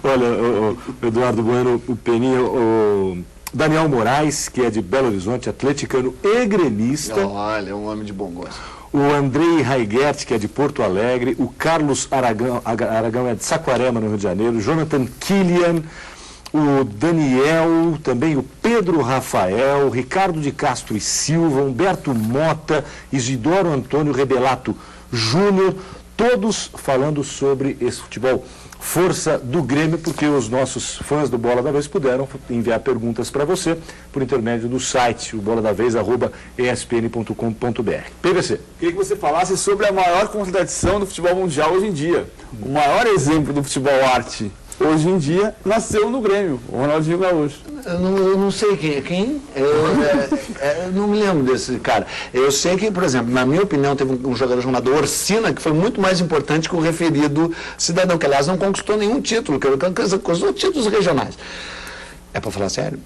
Olha, o Eduardo Bueno, o Peninha, o Daniel Moraes, que é de Belo Horizonte, atleticano e gremista. Olha, é um homem de bom gosto. O Andrei Raiguert, que é de Porto Alegre. O Carlos Aragão é de Saquarema, no Rio de Janeiro. Jonathan Killian. O Daniel, também o Pedro Rafael, Ricardo de Castro e Silva, Humberto Mota, Isidoro Antônio Rebelato Júnior, todos falando sobre esse futebol força do Grêmio, porque os nossos fãs do Bola da Vez puderam enviar perguntas para você por intermédio do site, o boladavez@espn.com.br. PVC. Queria que você falasse sobre a maior contradição do futebol mundial hoje em dia. O maior exemplo do futebol arte hoje em dia nasceu no Grêmio, o Ronaldinho Gaúcho. Eu não sei quem. Eu não me lembro desse cara. Eu sei que, por exemplo, na minha opinião, teve um jogador chamado Orsina, que foi muito mais importante que o referido cidadão, que aliás não conquistou nenhum título, que conquistou títulos regionais. É para falar sério?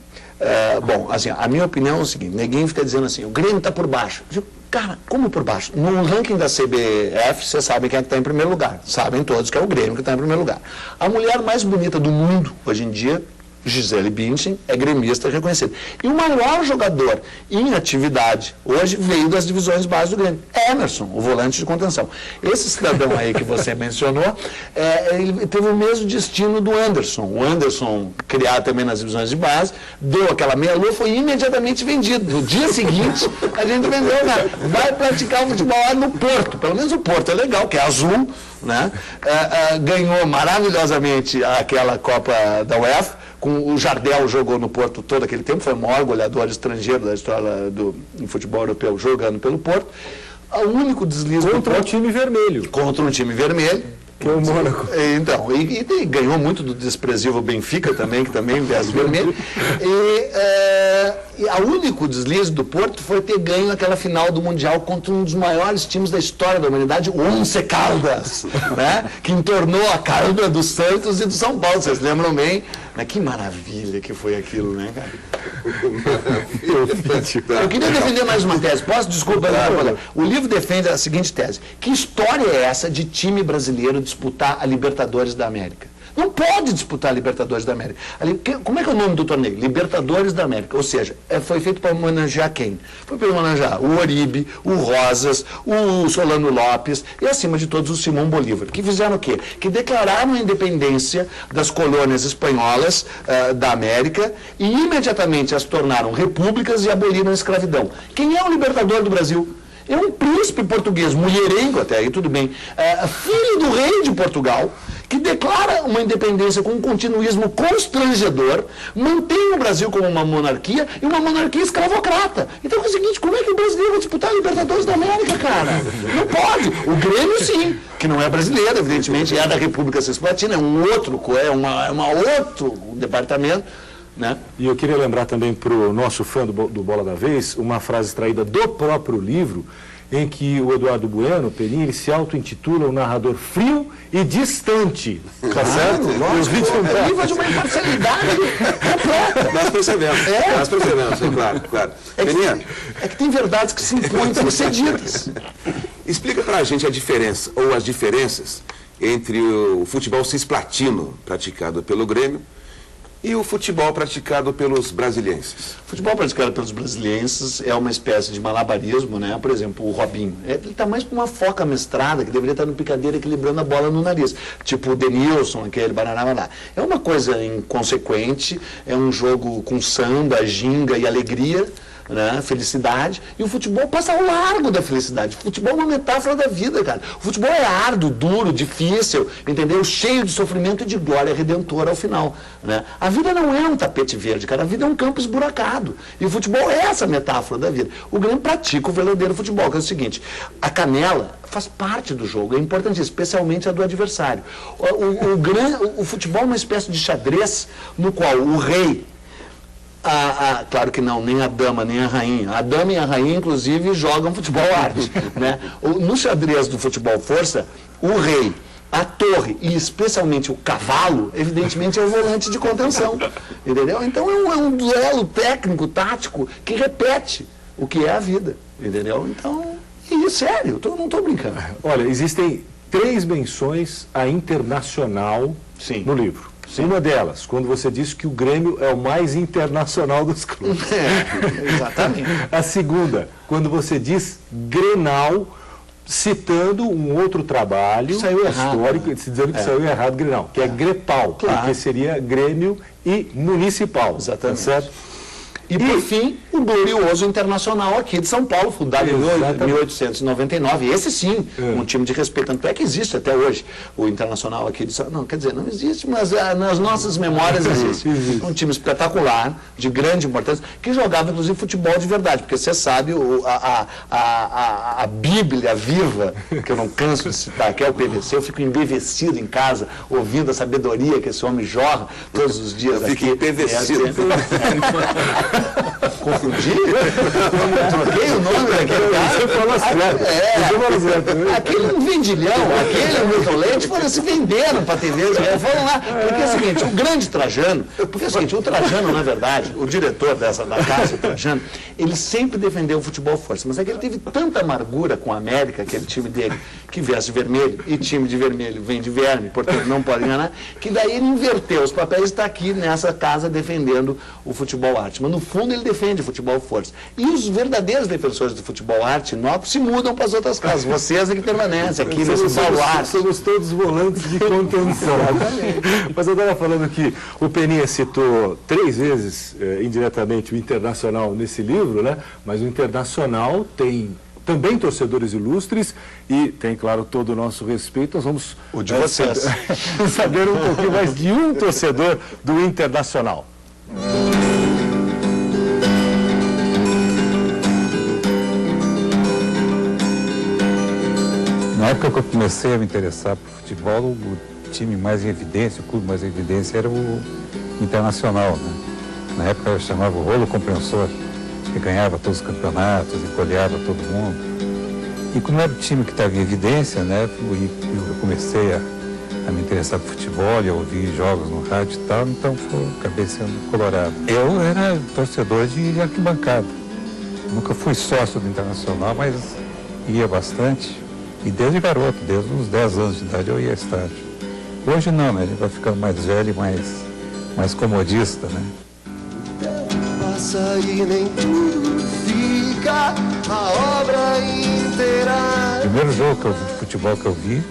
Bom, assim, a minha opinião é o seguinte: ninguém fica dizendo assim, o Grêmio está por baixo. Eu digo, cara, como por baixo? No ranking da CBF, vocês sabem quem é que está em primeiro lugar. Sabem todos que é o Grêmio que está em primeiro lugar. A mulher mais bonita do mundo, hoje em dia, Gisele Bündchen, é gremista reconhecida. E o maior jogador em atividade hoje veio das divisões básicas do Grêmio, Emerson, o volante de contenção. Esse cidadão aí que você mencionou, ele teve o mesmo destino do Anderson. O Anderson, criado também nas divisões de base, deu aquela meia-lua, foi imediatamente vendido. No dia seguinte, a gente vendeu, cara. Vai praticar o futebol lá no Porto. Pelo menos o Porto é legal, que é azul, né? Ganhou maravilhosamente aquela Copa da UEFA. Com o Jardel jogou no Porto todo aquele tempo, foi o maior goleador estrangeiro da história do futebol europeu jogando pelo Porto. O único deslize contra um time vermelho. Contra um time vermelho. Que é o Mônaco. Então, e ganhou muito do desprezível Benfica também, que também veste vermelho. E o único deslize do Porto foi ter ganho aquela final do Mundial contra um dos maiores times da história da humanidade, o Once Caldas, né? Que entornou a calda do Santos e do São Paulo, vocês lembram bem? Mas que maravilha que foi aquilo, né, cara? Eu queria defender mais uma tese. Posso? Desculpa. Claro. O livro defende a seguinte tese. Que história é essa de time brasileiro disputar a Libertadores da América? Não pode disputar a Libertadores da América. Como é que é o nome do torneio? Libertadores da América. Ou seja, foi feito para homenagear quem? Foi para homenagear o Oribe, o Rosas, o Solano Lopes e, acima de todos, o Simão Bolívar. Que fizeram o quê? Que declararam a independência das colônias espanholas da América e imediatamente as tornaram repúblicas e aboliram a escravidão. Quem é o libertador do Brasil? É um príncipe português, mulherengo até aí, tudo bem, filho do rei de Portugal, que declara uma independência com um continuismo constrangedor, mantém o Brasil como uma monarquia e uma monarquia escravocrata. Então é o seguinte, como é que o brasileiro vai disputar a Libertadores da América, cara? Não pode. O Grêmio sim, que não é brasileiro, evidentemente, é da República Cisplatina, é um outro departamento. Né? E eu queria lembrar também para o nosso fã do Bola da Vez, uma frase extraída do próprio livro, em que o Eduardo Bueno, Peninha, ele se auto-intitula um narrador frio e distante. Tá certo? O livro é de uma imparcialidade completa. Nós percebemos, claro. Peninha? É que tem verdades que se impõem para ser ditas. Explica para a gente a diferença, ou as diferenças, entre o futebol cisplatino praticado pelo Grêmio e o futebol praticado pelos brasilienses. O futebol praticado pelos brasilienses é uma espécie de malabarismo, né? Por exemplo, o Robinho. Ele está mais como uma foca mestrada, que deveria estar no picadeiro equilibrando a bola no nariz. Tipo o Denilson, aquele bananava lá. É uma coisa inconsequente, é um jogo com samba, ginga e alegria, né? Felicidade, e o futebol passa ao largo da felicidade. O futebol é uma metáfora da vida, cara. O futebol é árduo, duro, difícil, entendeu? Cheio de sofrimento e de glória redentora ao final, né? A vida não é um tapete verde, cara. A vida é um campo esburacado. E o futebol é essa metáfora da vida. O Grêmio pratica o verdadeiro futebol, que é o seguinte: a faz parte do jogo, é importante, especialmente a do adversário. O futebol é uma espécie de xadrez no qual o rei, claro que não, nem a dama, nem a rainha. A dama e a rainha, inclusive, jogam futebol arte, né? No xadrez do futebol força, o rei, a torre e especialmente o cavalo, evidentemente é o volante de contenção, entendeu? Então é um duelo técnico, tático, que repete o que é a vida, entendeu? Então, sério, eu não estou brincando. Olha, existem 3 menções a internacional no livro. Uma delas, quando você disse que o Grêmio é o mais internacional dos clubes. Exatamente. A segunda, quando você diz Grenal, citando um outro trabalho histórico, dizendo que saiu errado Grenal, que é Grepal, porque seria Grêmio e Municipal. Exatamente. Tá certo? E, por fim, o glorioso Internacional aqui de São Paulo, fundado em 1899. Esse sim, um time de respeito. Tanto é que existe até hoje o Internacional aqui de São Paulo. Não, quer dizer, não existe, mas nas nossas memórias existe. Um time espetacular, de grande importância, que jogava, inclusive, futebol de verdade. Porque você sabe, a Bíblia viva, que eu não canso de citar, que é o PVC, eu fico embevecido em casa, ouvindo a sabedoria que esse homem jorra todos os dias aqui. Fica embevecido. Confundi? Troquei o nome daquele cara. Você falou certo. Aquele vendilhão, aquele Milton Leite foram se vendendo para TV. Foram lá. Porque é o seguinte, o grande Trajano, porque é o seguinte, o Trajano, na verdade, o diretor da casa, o Trajano, ele sempre defendeu o futebol força. Mas é que ele teve tanta amargura com a América, aquele time dele, que veste vermelho, e time de vermelho vem de verme, portanto não pode enganar, que daí ele inverteu os papéis e está aqui nessa casa defendendo o futebol arte. Mas no fundo ele defende o futebol força. E os verdadeiros defensores do futebol arte nobre se mudam para as outras casas. Vocês é que permanecem aqui nesse baluarte. Somos todos volantes de contenção. Mas eu estava falando que o Peninha citou 3 vezes, indiretamente, o Internacional nesse livro, né? Mas o Internacional tem também torcedores ilustres e tem, claro, todo o nosso respeito. Nós vamos o de vocês. Saber um pouquinho mais de um torcedor do Internacional. Na época que eu comecei a me interessar por futebol, o time mais em evidência, o clube mais em evidência era o Internacional, né? Na época eu chamava o rolo compressor, que ganhava todos os campeonatos, encolhava todo mundo. E como era o time que estava em evidência, né, eu comecei a me interessar por futebol, a ouvir jogos no rádio e tal, então acabei sendo colorado. Eu era torcedor de arquibancada. Nunca fui sócio do Internacional, mas ia bastante. E desde garoto, desde uns 10 anos de idade eu ia a estádio. Hoje não, né? A gente vai ficando mais velho e mais comodista, né? Passa e nem tudo fica, a obra inteira. O primeiro jogo de futebol que eu vi,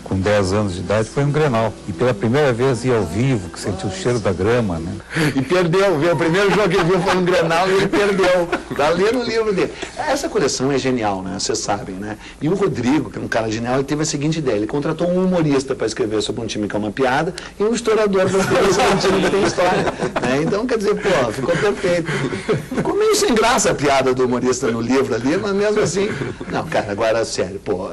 com 10 anos de idade, foi um Grenal. E pela primeira vez ia ao vivo, que sentiu o cheiro da grama, né? E perdeu, viu? O primeiro jogo que ele viu foi um Grenal e ele perdeu. Tá ali no livro dele. Essa coleção é genial, né? Vocês sabem, né? E o Rodrigo, que é um cara genial, ele teve a seguinte ideia. Ele contratou um humorista para escrever sobre um time que é uma piada e um historiador para escrever sobre um time que tem história. Né? Então, quer dizer, pô, ficou perfeito. Ficou meio sem graça a piada do humorista no livro ali, mas mesmo assim... Não, cara, agora, sério, pô,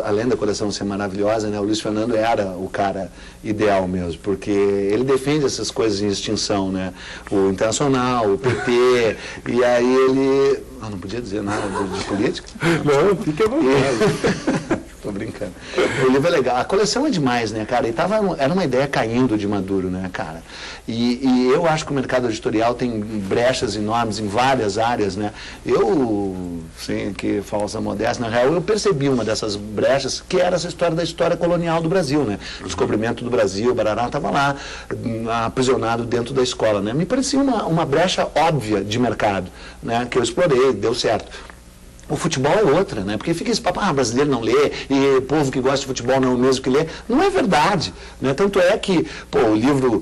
além da coleção ser maravilhosa, né? O Luiz Fernando era o cara ideal mesmo, porque ele defende essas coisas em extinção, né? O Internacional, o PT, e aí ele... não podia dizer nada de política? Não, fica à vontade. Tô brincando. O livro é legal. A coleção é demais, né, cara? E era uma ideia caindo de maduro, né, cara? E eu acho que o mercado editorial tem brechas enormes em várias áreas, né? Eu, sem que falsa modéstia, na real, eu percebi uma dessas brechas, que era essa história da história colonial do Brasil, né? O descobrimento do Brasil, o Barará estava lá, aprisionado dentro da escola, né? Me parecia uma brecha óbvia de mercado, né? Que eu explorei, deu certo. O futebol é outra, né? Porque fica esse papo, brasileiro não lê, e povo que gosta de futebol não é o mesmo que lê. Não é verdade, né? Tanto é que, pô, o livro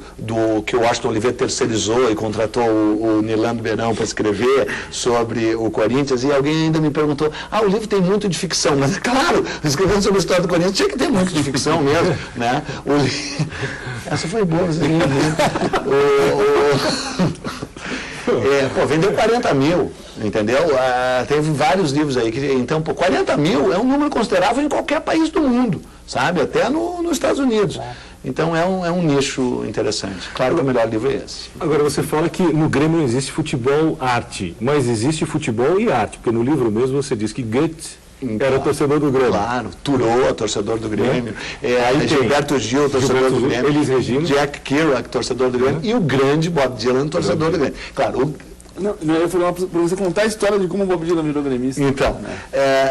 que o Washington Oliveira terceirizou e contratou o Nilando Beirão para escrever sobre o Corinthians, e alguém ainda me perguntou, o livro tem muito de ficção, mas claro, escrevendo sobre a história do Corinthians tinha que ter muito de ficção mesmo, né? Essa foi boa, você vendeu 40 mil, entendeu? Teve vários livros aí. Então, 40 mil é um número considerável em qualquer país do mundo, sabe? Até nos Estados Unidos. Então, é um nicho interessante. Claro que o melhor livro é esse. Agora, você fala que no Grêmio não existe futebol-arte, mas existe futebol e arte, porque no livro mesmo você diz que Goethe era torcedor do Grêmio. Claro, Turô, torcedor do Grêmio. Gilberto Gil, torcedor do Grêmio. Elis Regina. Jack Kerouac, torcedor do Grêmio. E o grande Bob Dylan, torcedor do Grêmio. Claro, Não, eu falei para você contar a história de como o Bob Dylan virou gremista. Então,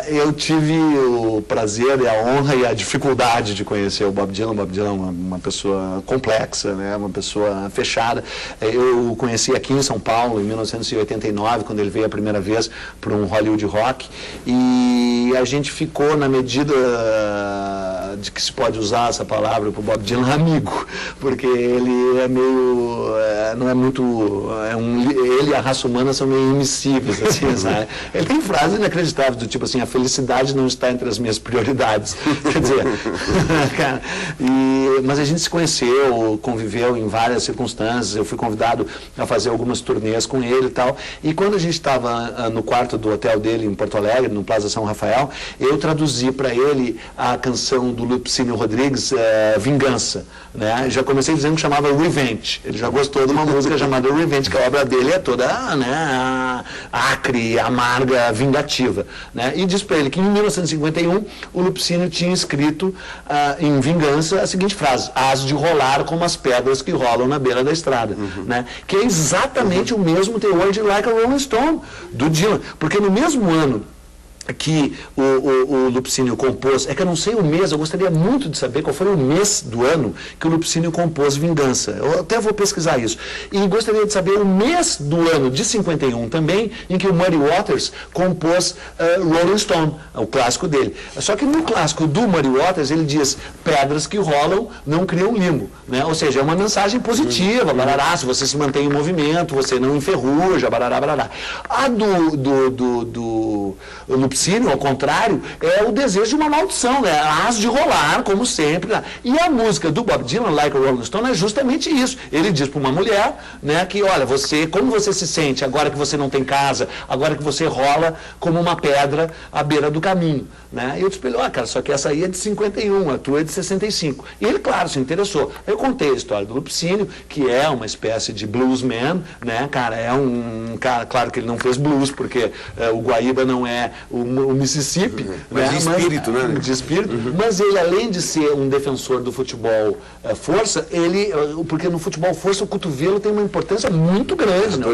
eu tive o prazer e a honra e a dificuldade de conhecer o Bob Dylan. O Bob Dylan é uma pessoa complexa, né? Uma pessoa fechada. Eu o conheci aqui em São Paulo, em 1989, quando ele veio a primeira vez para um Hollywood Rock. E a gente ficou, na medida de que se pode usar essa palavra para o Bob Dylan, amigo. Porque ele é meio... não é muito... ele e a raça humana são meio imissíveis, assim, sabe? Ele tem frases inacreditáveis, do tipo assim, a felicidade não está entre as minhas prioridades. Quer dizer, cara, mas a gente se conheceu, conviveu em várias circunstâncias, eu fui convidado a fazer algumas turnês com ele e tal, e quando a gente estava no quarto do hotel dele em Porto Alegre, no Plaza São Rafael, eu traduzi para ele a canção do Lupicínio Rodrigues, Vingança, né? Já comecei dizendo que chamava Revenge, ele já gostou de uma música chamada Revenge, que a obra dele é toda, né, acre, amarga, vingativa, né? E disse para ele que em 1951 o Lupicínio tinha escrito em Vingança a seguinte frase: hás de rolar como as pedras que rolam na beira da estrada, né? Que é exatamente o mesmo teor de Like a Rolling Stone do Dylan, porque no mesmo ano que o Lupicínio compôs, é que eu não sei o mês, eu gostaria muito de saber qual foi o mês do ano que o Lupicínio compôs Vingança. Eu até vou pesquisar isso. E gostaria de saber o mês do ano de 51 também, em que o Muddy Waters compôs Rolling Stone, o clássico dele. Só que no clássico do Muddy Waters ele diz: pedras que rolam não criam limbo, né? Ou seja, é uma mensagem positiva, barará, se você se mantém em movimento, você não enferruja, barará, barará. A do Lupicínio, ao contrário, é o desejo de uma maldição, né? Hás de rolar, como sempre. Né? E a música do Bob Dylan, Like a Rolling Stone, é justamente isso. Ele diz para uma mulher, né, que, olha, como você se sente agora que você não tem casa, agora que você rola como uma pedra à beira do caminho, né? E eu disse para ele: cara, só que essa aí é de 51, a tua é de 65. E ele, claro, se interessou. Eu contei a história do Lupicínio, que é uma espécie de bluesman, né, cara? É um cara, claro que ele não fez blues, porque o Guaíba não é o Mississippi, mas né? de espírito, né? De espírito. Mas ele, além de ser um defensor do futebol força, porque no futebol força o cotovelo tem uma importância muito grande, né?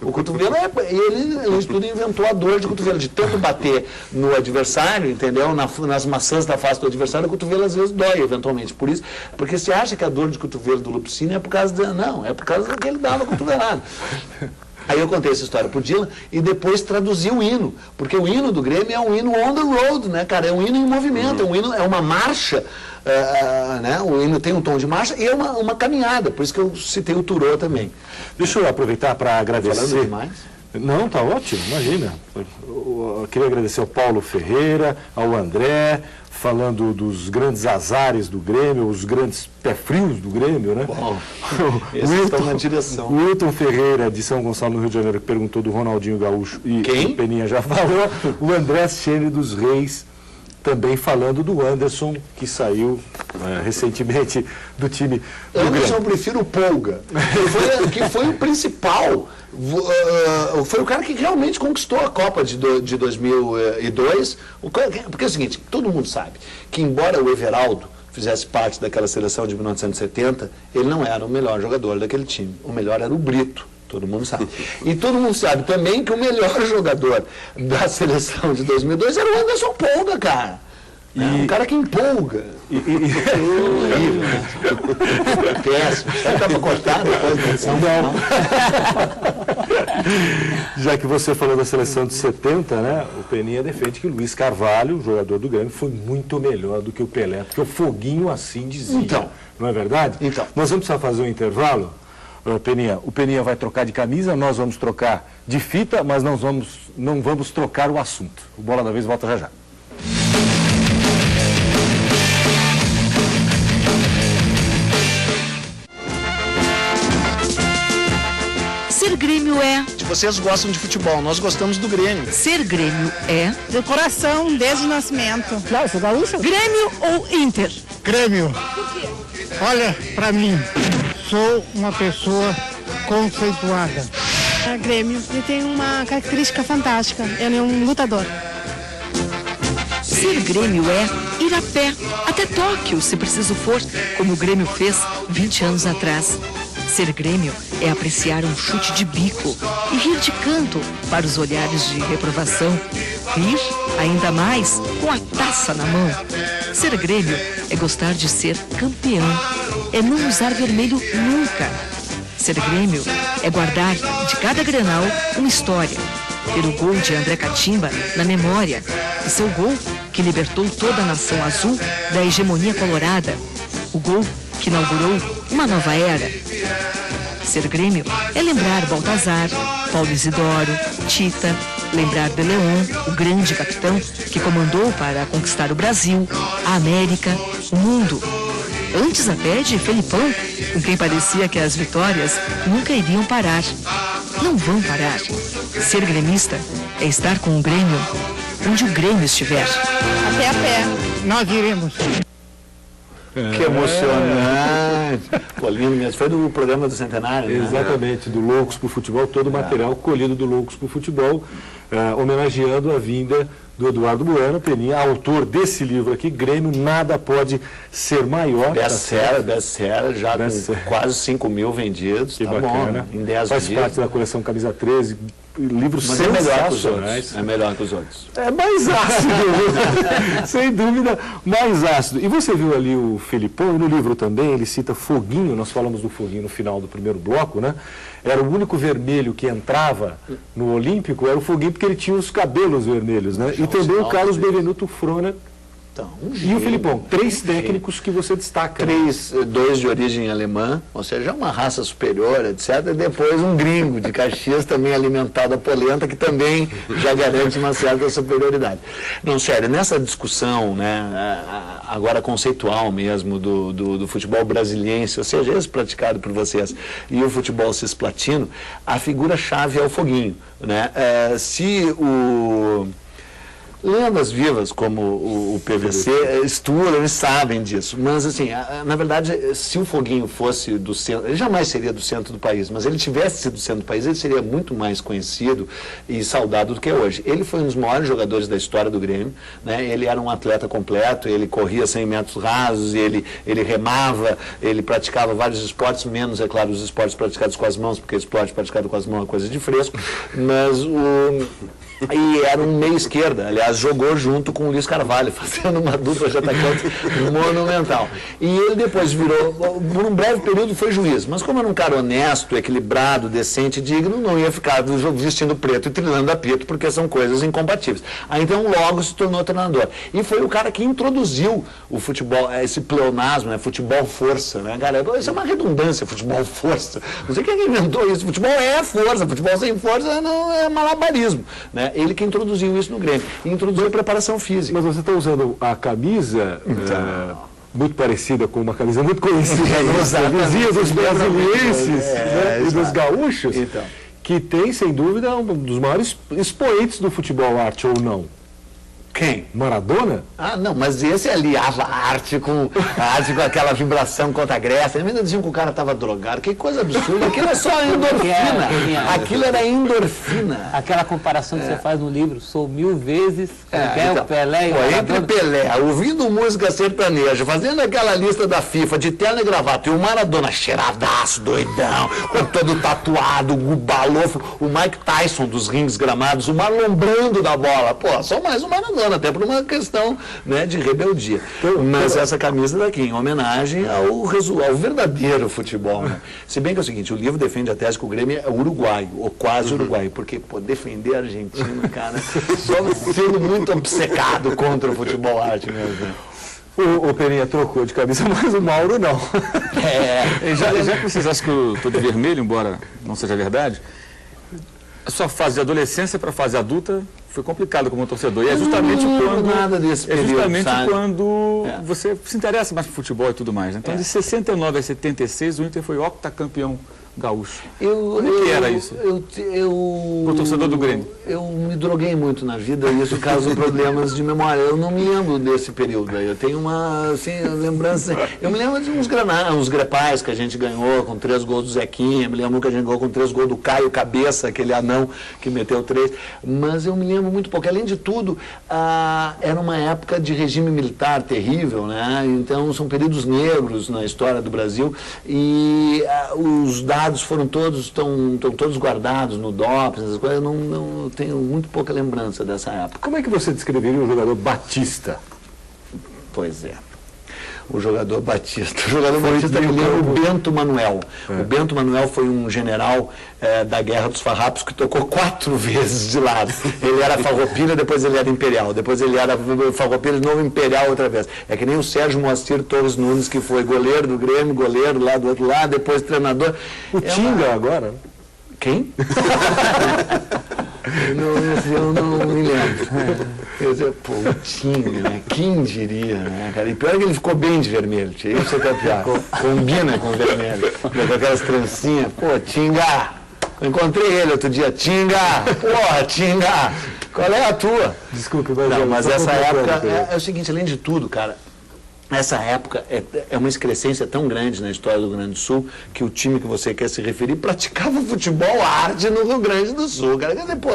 O cotovelo ele estudo inventou a dor de cotovelo, de tanto bater no adversário, entendeu? Nas maçãs da face do adversário, o cotovelo às vezes dói, eventualmente. Por isso, porque você acha que a dor de cotovelo do Lupicínio é por causa não, é por causa que ele dava cotovelada. Aí eu contei essa história pro Dylan e depois traduzi o hino, porque o hino do Grêmio é um hino on the road, né, cara? É um hino em movimento, é um hino, é uma marcha, né? O hino tem um tom de marcha e é uma caminhada, por isso que eu citei o Turô também. Deixa eu aproveitar para agradecer. Falando demais? Não, tá ótimo, imagina. Eu queria agradecer ao Paulo Ferreira, ao André, falando dos grandes azares do Grêmio, os grandes pé frios do Grêmio, né? Bom, esses estão na direção. O Wilton Ferreira, de São Gonçalo, no Rio de Janeiro, que perguntou do Ronaldinho Gaúcho. E quem? O Peninha já falou. O André Chene dos Reis, também falando do Anderson, que saiu recentemente do time do Anderson, Grêmio. eu prefiro o Polga, que foi o principal. Foi o cara que realmente conquistou a Copa de 2002. Porque é o seguinte, todo mundo sabe que, embora o Everaldo fizesse parte daquela seleção de 1970, ele não era o melhor jogador daquele time. O melhor era o Brito. Todo mundo sabe. E todo mundo sabe também que o melhor jogador da seleção de 2002 era o Anderson Polga, cara. Um cara que empolga. Horrível, né? Péssimo. Será que dá para cortar depois da edição? Não. Já que você falou da seleção de 70, né? O Peninha defende que o Luiz Carvalho, jogador do Grêmio, foi muito melhor do que o Pelé, porque o Foguinho assim dizia. Então. Não é verdade? Então. Nós vamos precisar fazer um intervalo. Peninha, o Peninha vai trocar de camisa, nós vamos trocar de fita, mas não vamos trocar o assunto. O Bola da Vez volta já já. Ser Grêmio é... Vocês gostam de futebol, nós gostamos do Grêmio. Ser Grêmio é... Do coração, desde o nascimento. Não, sou gaúcho. Grêmio ou Inter? Grêmio. Por quê? Olha, pra mim, sou uma pessoa conceituada. Grêmio, ele tem uma característica fantástica, ele é um lutador. Ser Grêmio é ir a pé, até Tóquio, se preciso for, como o Grêmio fez 20 anos atrás. Ser Grêmio é apreciar um chute de bico e rir de canto para os olhares de reprovação. Rir ainda mais com a taça na mão. Ser Grêmio é gostar de ser campeão. É não usar vermelho nunca. Ser Grêmio é guardar de cada Grenal uma história. Ter o gol de André Catimba na memória. E seu gol que libertou toda a nação azul da hegemonia colorada. O gol que inaugurou uma nova era. Ser Grêmio é lembrar Baltazar, Paulo Isidoro, Tita, lembrar de León, o grande capitão que comandou para conquistar o Brasil, a América, o mundo. Antes até de Felipão, com quem parecia que as vitórias nunca iriam parar. Não vão parar. Ser gremista é estar com o Grêmio onde o Grêmio estiver. Até a pé. Nós iremos. Que emocionante. Pô, lindo mesmo. Foi do programa do Centenário, né? Exatamente, do Loucos pro Futebol, todo o material colhido do Loucos pro Futebol, homenageando a vinda do Eduardo Bueno, Peninha, autor desse livro aqui, Grêmio, Nada Pode Ser Maior. Best-seller, já com quase 5 mil vendidos. Que tá bacana. Bom, em 10 Faz dias. parte da coleção Camisa 13, livros Mas é melhor que os sensacionais. outros. É melhor que os outros. É mais ácido, sem dúvida, mais ácido. E você viu ali o Felipão, e no livro também ele cita Foguinho, nós falamos do Foguinho no final do primeiro bloco, né? Era o único vermelho que entrava no Olímpico, era o Foguinho, porque ele tinha os cabelos vermelhos, né? E também o Carlos Benevenuto Frona Então, e o Felipão, 3 técnicos que você destaca. 2 de origem alemã, ou seja, uma raça superior, etc. E depois um gringo de Caxias, também alimentado a polenta, que também já garante uma certa superioridade. Não, sério, nessa discussão, né, agora conceitual mesmo, do futebol brasiliense, ou seja, esse praticado por vocês, e o futebol cisplatino, a figura-chave é o Foguinho, né? Se o... Lendas vivas como o PVC estudam, eles sabem disso, mas assim, na verdade, se o Foguinho fosse do centro, ele jamais seria do centro do país, mas ele tivesse sido do centro do país, ele seria muito mais conhecido e saudado do que é hoje. Ele foi um dos maiores jogadores da história do Grêmio, né? Ele era um atleta completo, ele corria 100 metros rasos, ele remava, ele praticava vários esportes, menos, é claro, os esportes praticados com as mãos, porque esporte praticado com as mãos é coisa de fresco, mas e era um meio esquerda, aliás, jogou junto com o Luiz Carvalho, fazendo uma dupla de atacante monumental. E ele depois virou, por um breve período foi juiz, mas como era um cara honesto, equilibrado, decente, digno, não ia ficar vestindo preto e trilhando apito, porque são coisas incompatíveis. Aí então logo se tornou treinador. E foi o cara que introduziu o futebol, esse pleonasmo, né, futebol força, né, galera? Isso é uma redundância, futebol força. Não sei quem inventou isso, futebol é força, futebol sem força não é malabarismo, né? Ele que introduziu isso no Grêmio. E introduziu a preparação física. Mas você está usando a camisa muito parecida com uma camisa muito conhecida dos vizinhos, dos brasilienses e dos gaúchos, que tem, sem dúvida, um dos maiores expoentes do futebol arte, ou não? Quem? Maradona? Ah, não, mas esse aliava a arte com aquela vibração contra a Grécia. Eles ainda diziam que o cara estava drogado. Que coisa absurda. Aquilo é só endorfina. Aquilo era endorfina. Aquela comparação que você faz no livro, sou 1000 vezes o Pelé e o Maradona. Entre Pelé, ouvindo música sertaneja, fazendo aquela lista da FIFA de terno e gravata, e o Maradona cheiradaço, doidão, com todo tatuado, o balofo, o Mike Tyson dos rings gramados, o Marlon Brando da bola. Pô, só mais o Maradona, até por uma questão, né, de rebeldia. Mas essa camisa daqui, em homenagem ao verdadeiro futebol. Né? Se bem que é o seguinte, o livro defende a tese que o Grêmio é uruguaio, ou quase uruguaio, porque defender a Argentina, cara, só sendo muito obcecado contra o futebol arte mesmo. O Peninha trocou de camisa, mas o Mauro não. Já que vocês acham que eu estou de vermelho, embora não seja verdade, a sua fase de adolescência para a fase adulta foi complicada como torcedor. E é justamente quando você se interessa mais por futebol e tudo mais. Né? Então, de 69 a 76, o Inter foi octacampeão gaúcho. Como que era isso? Pro torcedor do Grêmio. Eu me droguei muito na vida e isso causa problemas de memória. Eu não me lembro desse período aí. Eu tenho uma lembrança. Eu me lembro de uns grepais que a gente ganhou com 3 gols do Zequinha. Me lembro que a gente ganhou com 3 gols do Caio Cabeça, aquele anão que meteu 3. Mas eu me lembro muito pouco. Além de tudo, era uma época de regime militar terrível, né? Então são períodos negros na história do Brasil e os dados foram estão todos guardados no DOPS, essas coisas. Eu não tenho muito pouca lembrança dessa época. Como é que você descreveria o jogador Batista? Pois é. O jogador Batista. O jogador Batista me lembra o Bento Manuel. O Bento Manuel foi um general da Guerra dos Farrapos que tocou 4 vezes de lado. Ele era Farroupilha, depois ele era Imperial. Depois ele era Farroupilha, de novo Imperial outra vez. É que nem o Sérgio Moacir Torres Nunes, que foi goleiro do Grêmio, goleiro lá do outro lado, depois treinador. O Tinga agora? Quem? Eu não me lembro. Eu dizia, pô, o Tinga, né? Quem diria, né, cara? E pior é que ele ficou bem de vermelho, tia. Isso é pior. Combina com vermelho. Com aquelas trancinhas. Pô, Tinga! Eu encontrei ele outro dia. Tinga! Porra, Tinga! Qual é a tua? Desculpa, mas essa época é o seguinte, além de tudo, cara. Essa época é uma excrescência tão grande na história do Rio Grande do Sul que o time que você quer se referir praticava futebol arte no Rio Grande do Sul. Cara. Quer dizer, pô,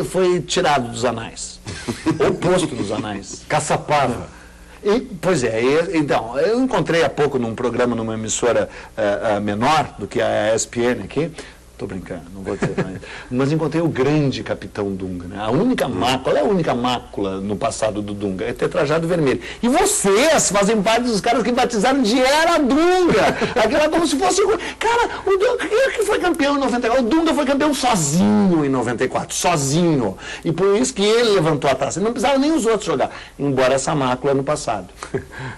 foi tirado dos anais. Ou posto dos anais. Caçapava. Pois é, então, eu encontrei há pouco num programa, numa emissora menor do que a ESPN aqui. Tô brincando, não vou dizer mais. Mas encontrei o grande Capitão Dunga, né? A única mácula, qual é a única mácula no passado do Dunga? É ter trajado vermelho. E vocês fazem parte dos caras que batizaram de Era Dunga. Aquilo é como se fosse... Cara, o Dunga, quem é que foi campeão em 94? O Dunga foi campeão sozinho em 94, sozinho. E por isso que ele levantou a taça. Não precisava nem os outros jogar, embora essa mácula no passado.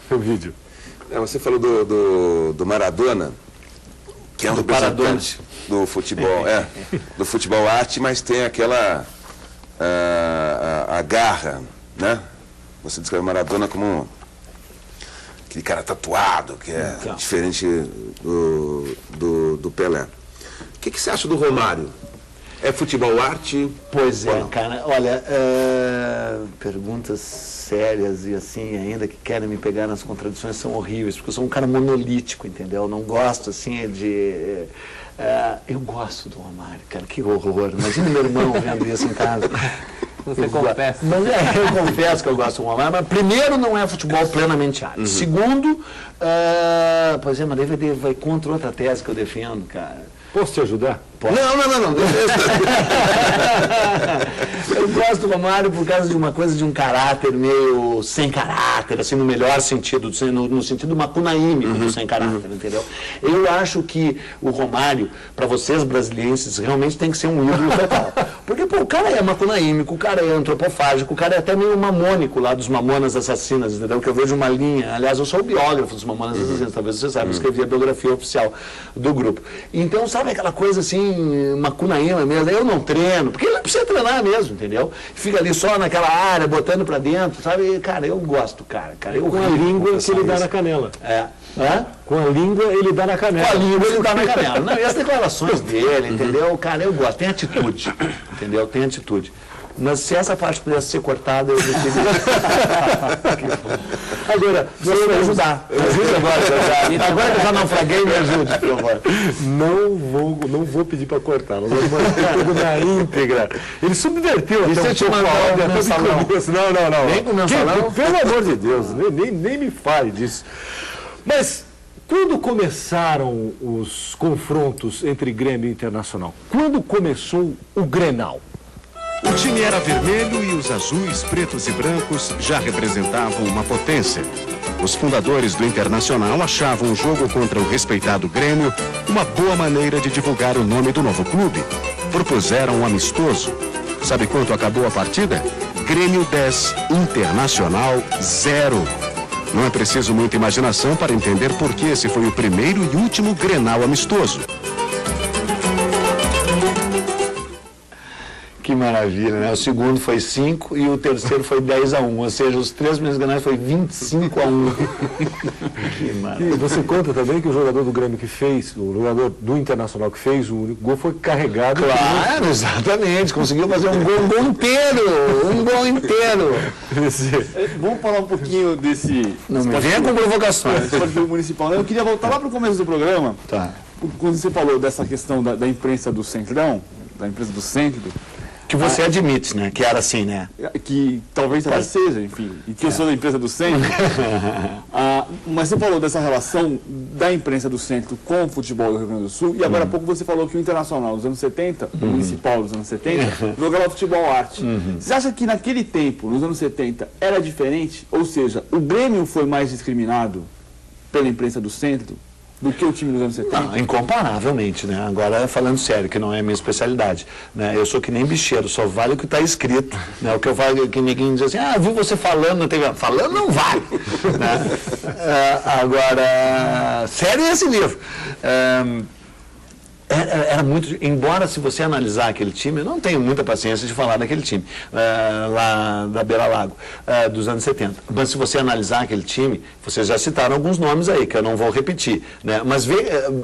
O vídeo. Você falou do Maradona, que é um representante do futebol, do futebol arte, mas tem aquela a garra, né? Você descreve o Maradona como aquele cara tatuado, que é diferente do Pelé. O que você acha do Romário? É futebol arte? Pois é, cara. Olha, perguntas sérias e assim, ainda que querem me pegar nas contradições, são horríveis, porque eu sou um cara monolítico, entendeu? Eu não gosto, assim, de... eu gosto do Romário, cara, que horror. Imagina meu irmão vendo isso em casa. Você confessa. Mas eu confesso que eu gosto do Romário, mas primeiro não é futebol plenamente arte. Segundo, pois é, mas daí vai contra outra tese que eu defendo, cara. Posso te ajudar? Pode. Não. Eu gosto do Romário por causa de uma coisa, de um caráter meio sem caráter, assim, no melhor sentido, no sentido macunaímico do sem caráter, entendeu? Eu acho que o Romário, para vocês brasilienses, realmente tem que ser um ídolo total. Porque, pô, o cara é macunaímico, o cara é antropofágico, o cara é até meio mamônico lá dos Mamonas Assassinas, entendeu? Que eu vejo uma linha, aliás, eu sou o biógrafo dos Mamonas Assassinas, talvez você saiba, eu escrevi a biografia oficial do grupo. Então, sabe aquela coisa assim, macunaíma mesmo, eu não treino, porque ele não precisa treinar mesmo, entendeu? Fica ali só naquela área, botando pra dentro, sabe? Cara, eu gosto, cara. Com a língua que ele dá na canela. Com a língua ele dá na canela. Com a língua ele dá na canela. Não, e as declarações dele, entendeu? Cara, eu gosto, tem atitude, entendeu? Tem atitude. Mas se essa parte pudesse ser cortada, eu prefiro. Agora, você vai ajudar. Me ajude agora. Agora que eu já naufraguei, me ajude, por favor. Não vou pedir para cortar. Nós vamos manter tudo na íntegra. Ele subverteu até um pouco a ordem até o começo. Não. Nem com o mensalão? Pelo amor de Deus, nem me fale disso. Mas, quando começaram os confrontos entre Grêmio e Internacional? Quando começou o Grenal? O time era vermelho e os azuis, pretos e brancos já representavam uma potência. Os fundadores do Internacional achavam o jogo contra o respeitado Grêmio uma boa maneira de divulgar o nome do novo clube. Propuseram um amistoso. Sabe quanto acabou a partida? Grêmio 10, Internacional 0. Não é preciso muita imaginação para entender por que esse foi o primeiro e último Grenal amistoso. Que maravilha, né? O segundo foi 5 e o terceiro foi 10-1. Ou seja, os 3 primeiros granais foi 25-1. Que maravilha. E você conta também que o jogador do Grêmio que fez, o jogador do Internacional que fez o único gol foi carregado. Claro, exatamente. Conseguiu fazer um gol inteiro. Um gol inteiro. Vamos falar um pouquinho desse... Não me venha com provocações. Municipal. Eu queria voltar lá para o começo do programa. Tá. Quando você falou dessa questão da imprensa do Centrão, da imprensa do centro... Que você admite, né? Que era assim, né? Que talvez até seja, enfim. E que eu sou da imprensa do centro. Mas você falou dessa relação da imprensa do centro com o futebol do Rio Grande do Sul. E agora há pouco você falou que o Internacional dos anos 70, o Municipal dos anos 70, jogava futebol arte. Você acha que naquele tempo, nos anos 70, era diferente? Ou seja, o Grêmio foi mais discriminado pela imprensa do centro do que o time dos anos 70? Não, incomparavelmente, né? Agora, falando sério, que não é a minha especialidade, né? Eu sou que nem bicheiro, só vale o que está escrito, né? O que eu falo, que ninguém diz assim, vi você falando na TV. Falando não vale, né? Agora, sério é esse livro. Era muito, embora se você analisar aquele time, eu não tenho muita paciência de falar daquele time, lá da Beira Lago, dos anos 70. Mas se você analisar aquele time, vocês já citaram alguns nomes aí, que eu não vou repetir, né? Mas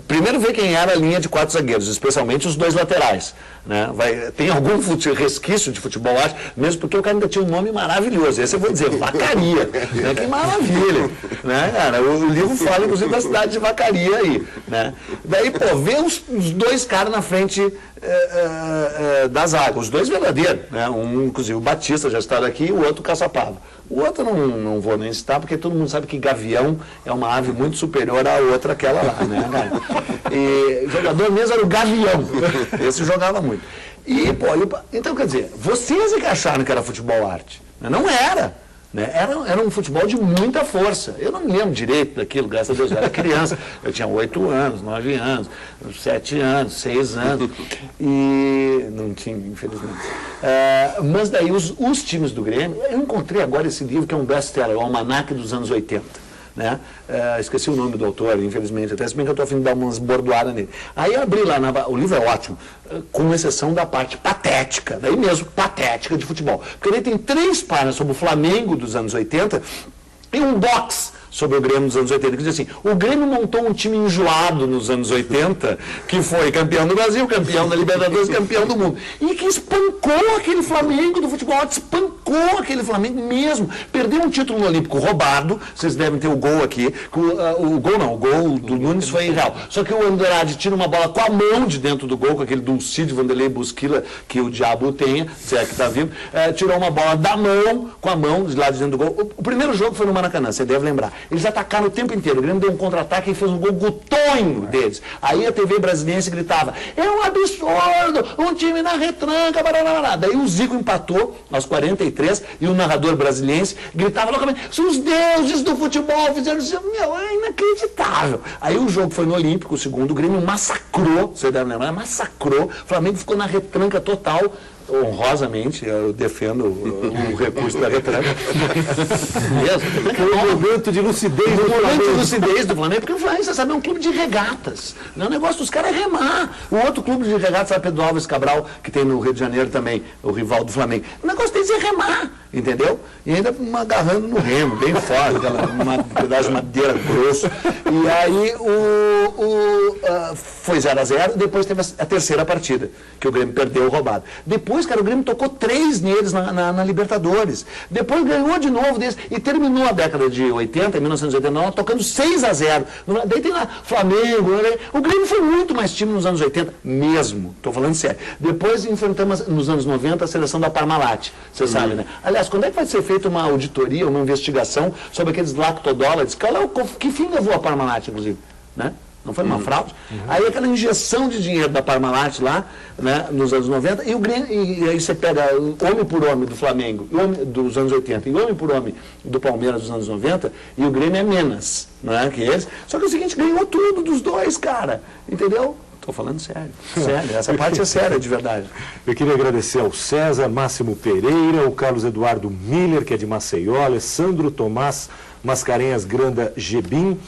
primeiro vê quem era a linha de 4 zagueiros, especialmente os 2 laterais, né? Tem algum resquício de futebol arte, mesmo porque o cara ainda tinha um nome maravilhoso, esse eu vou dizer, Vacaria, né? Que maravilha, né, cara? O livro fala, inclusive, da cidade de Vacaria aí, né? Daí, pô, vê os 2 caras na frente da zaga, os 2 verdadeiros, né? Um, inclusive, o Batista já está aqui e o outro o Caçapava. O outro não vou nem citar, porque todo mundo sabe que gavião é uma ave muito superior à outra, aquela lá, né? E o jogador mesmo era o Gavião, esse jogava muito. E, pô, então, quer dizer, vocês é que acharam que era futebol arte, né? Não era. Né? Era um futebol de muita força. Eu não me lembro direito daquilo, graças a Deus, eu era criança. Eu tinha 8 anos, 9 anos, 7 anos, 6 anos. E não tinha, infelizmente. Mas daí os times do Grêmio, eu encontrei agora esse livro que é um best-seller, o Almanaque dos anos 80. Né? Esqueci o nome do autor, infelizmente, até se bem que eu estou a fim de dar umas bordoadas nele. Aí eu abri lá, o livro é ótimo, com exceção da parte patética, daí mesmo patética de futebol. Porque ele tem 3 páginas sobre o Flamengo dos anos 80 e um box sobre o Grêmio dos anos 80, que diz assim, o Grêmio montou um time enjoado nos anos 80, que foi campeão do Brasil, campeão da Libertadores, campeão do mundo, e que espancou aquele Flamengo do futebol, espancou aquele Flamengo mesmo, perdeu um título no Olímpico roubado, vocês devem ter o gol aqui, o gol do Nunes foi irreal, só que o Andrade tira uma bola com a mão de dentro do gol, com aquele Dulcídio Vanderlei Busquila, que o diabo tenha, se é que está vivo, tirou uma bola da mão, com a mão, de lá de dentro do gol. O primeiro jogo foi no Maracanã, você deve lembrar. Eles atacaram o tempo inteiro. O Grêmio deu um contra-ataque e fez um gol gutonho deles. Aí a TV brasiliense gritava, é um absurdo, um time na retranca, barará. Daí o Zico empatou aos 43 e o narrador brasiliense gritava loucamente, os deuses do futebol fizeram isso. Meu, é inacreditável. Aí o jogo foi no Olímpico, o segundo, o Grêmio massacrou, você deve lembrar, massacrou, o Flamengo ficou na retranca total. Honrosamente, eu defendo o recurso da retranca. Foi um momento de lucidez do Flamengo. Momento de lucidez do Flamengo, porque o Flamengo, você sabe, é um clube de regatas. Não, o negócio dos caras é remar. O outro clube de regatas, sabe, Pedro Alves Cabral, que tem no Rio de Janeiro também, o rival do Flamengo. O negócio deles é remar, entendeu? E ainda agarrando no remo, bem forte, um pedaço de madeira grosso. E aí foi 0-0, depois teve a terceira partida, que o Grêmio perdeu roubado. Depois, cara, o Grêmio tocou 3 neles na Libertadores. Depois ganhou de novo deles e terminou a década de 80, em 1989, tocando 6-0. Daí tem lá Flamengo, né? O Grêmio foi muito mais time nos anos 80, mesmo, estou falando sério. Depois enfrentamos nos anos 90 a seleção da Parmalat, você sabe, né? Aliás, quando é que vai ser feita uma auditoria, uma investigação sobre aqueles lactodólares? Que fim levou a Parmalat, inclusive, né? Não foi uma fraude? Aí aquela injeção de dinheiro da Parmalat lá, né, nos anos 90, e aí você pega homem por homem do Flamengo, dos anos 80, e homem por homem do Palmeiras dos anos 90, e o Grêmio é menos, não é, que esse. Só que é o seguinte, ganhou tudo dos 2, cara, entendeu? Estou falando sério, essa parte é séria, de verdade. Eu queria agradecer ao César Máximo Pereira, ao Carlos Eduardo Miller, que é de Maceió, Alessandro Tomás Mascarenhas Granda Gebim,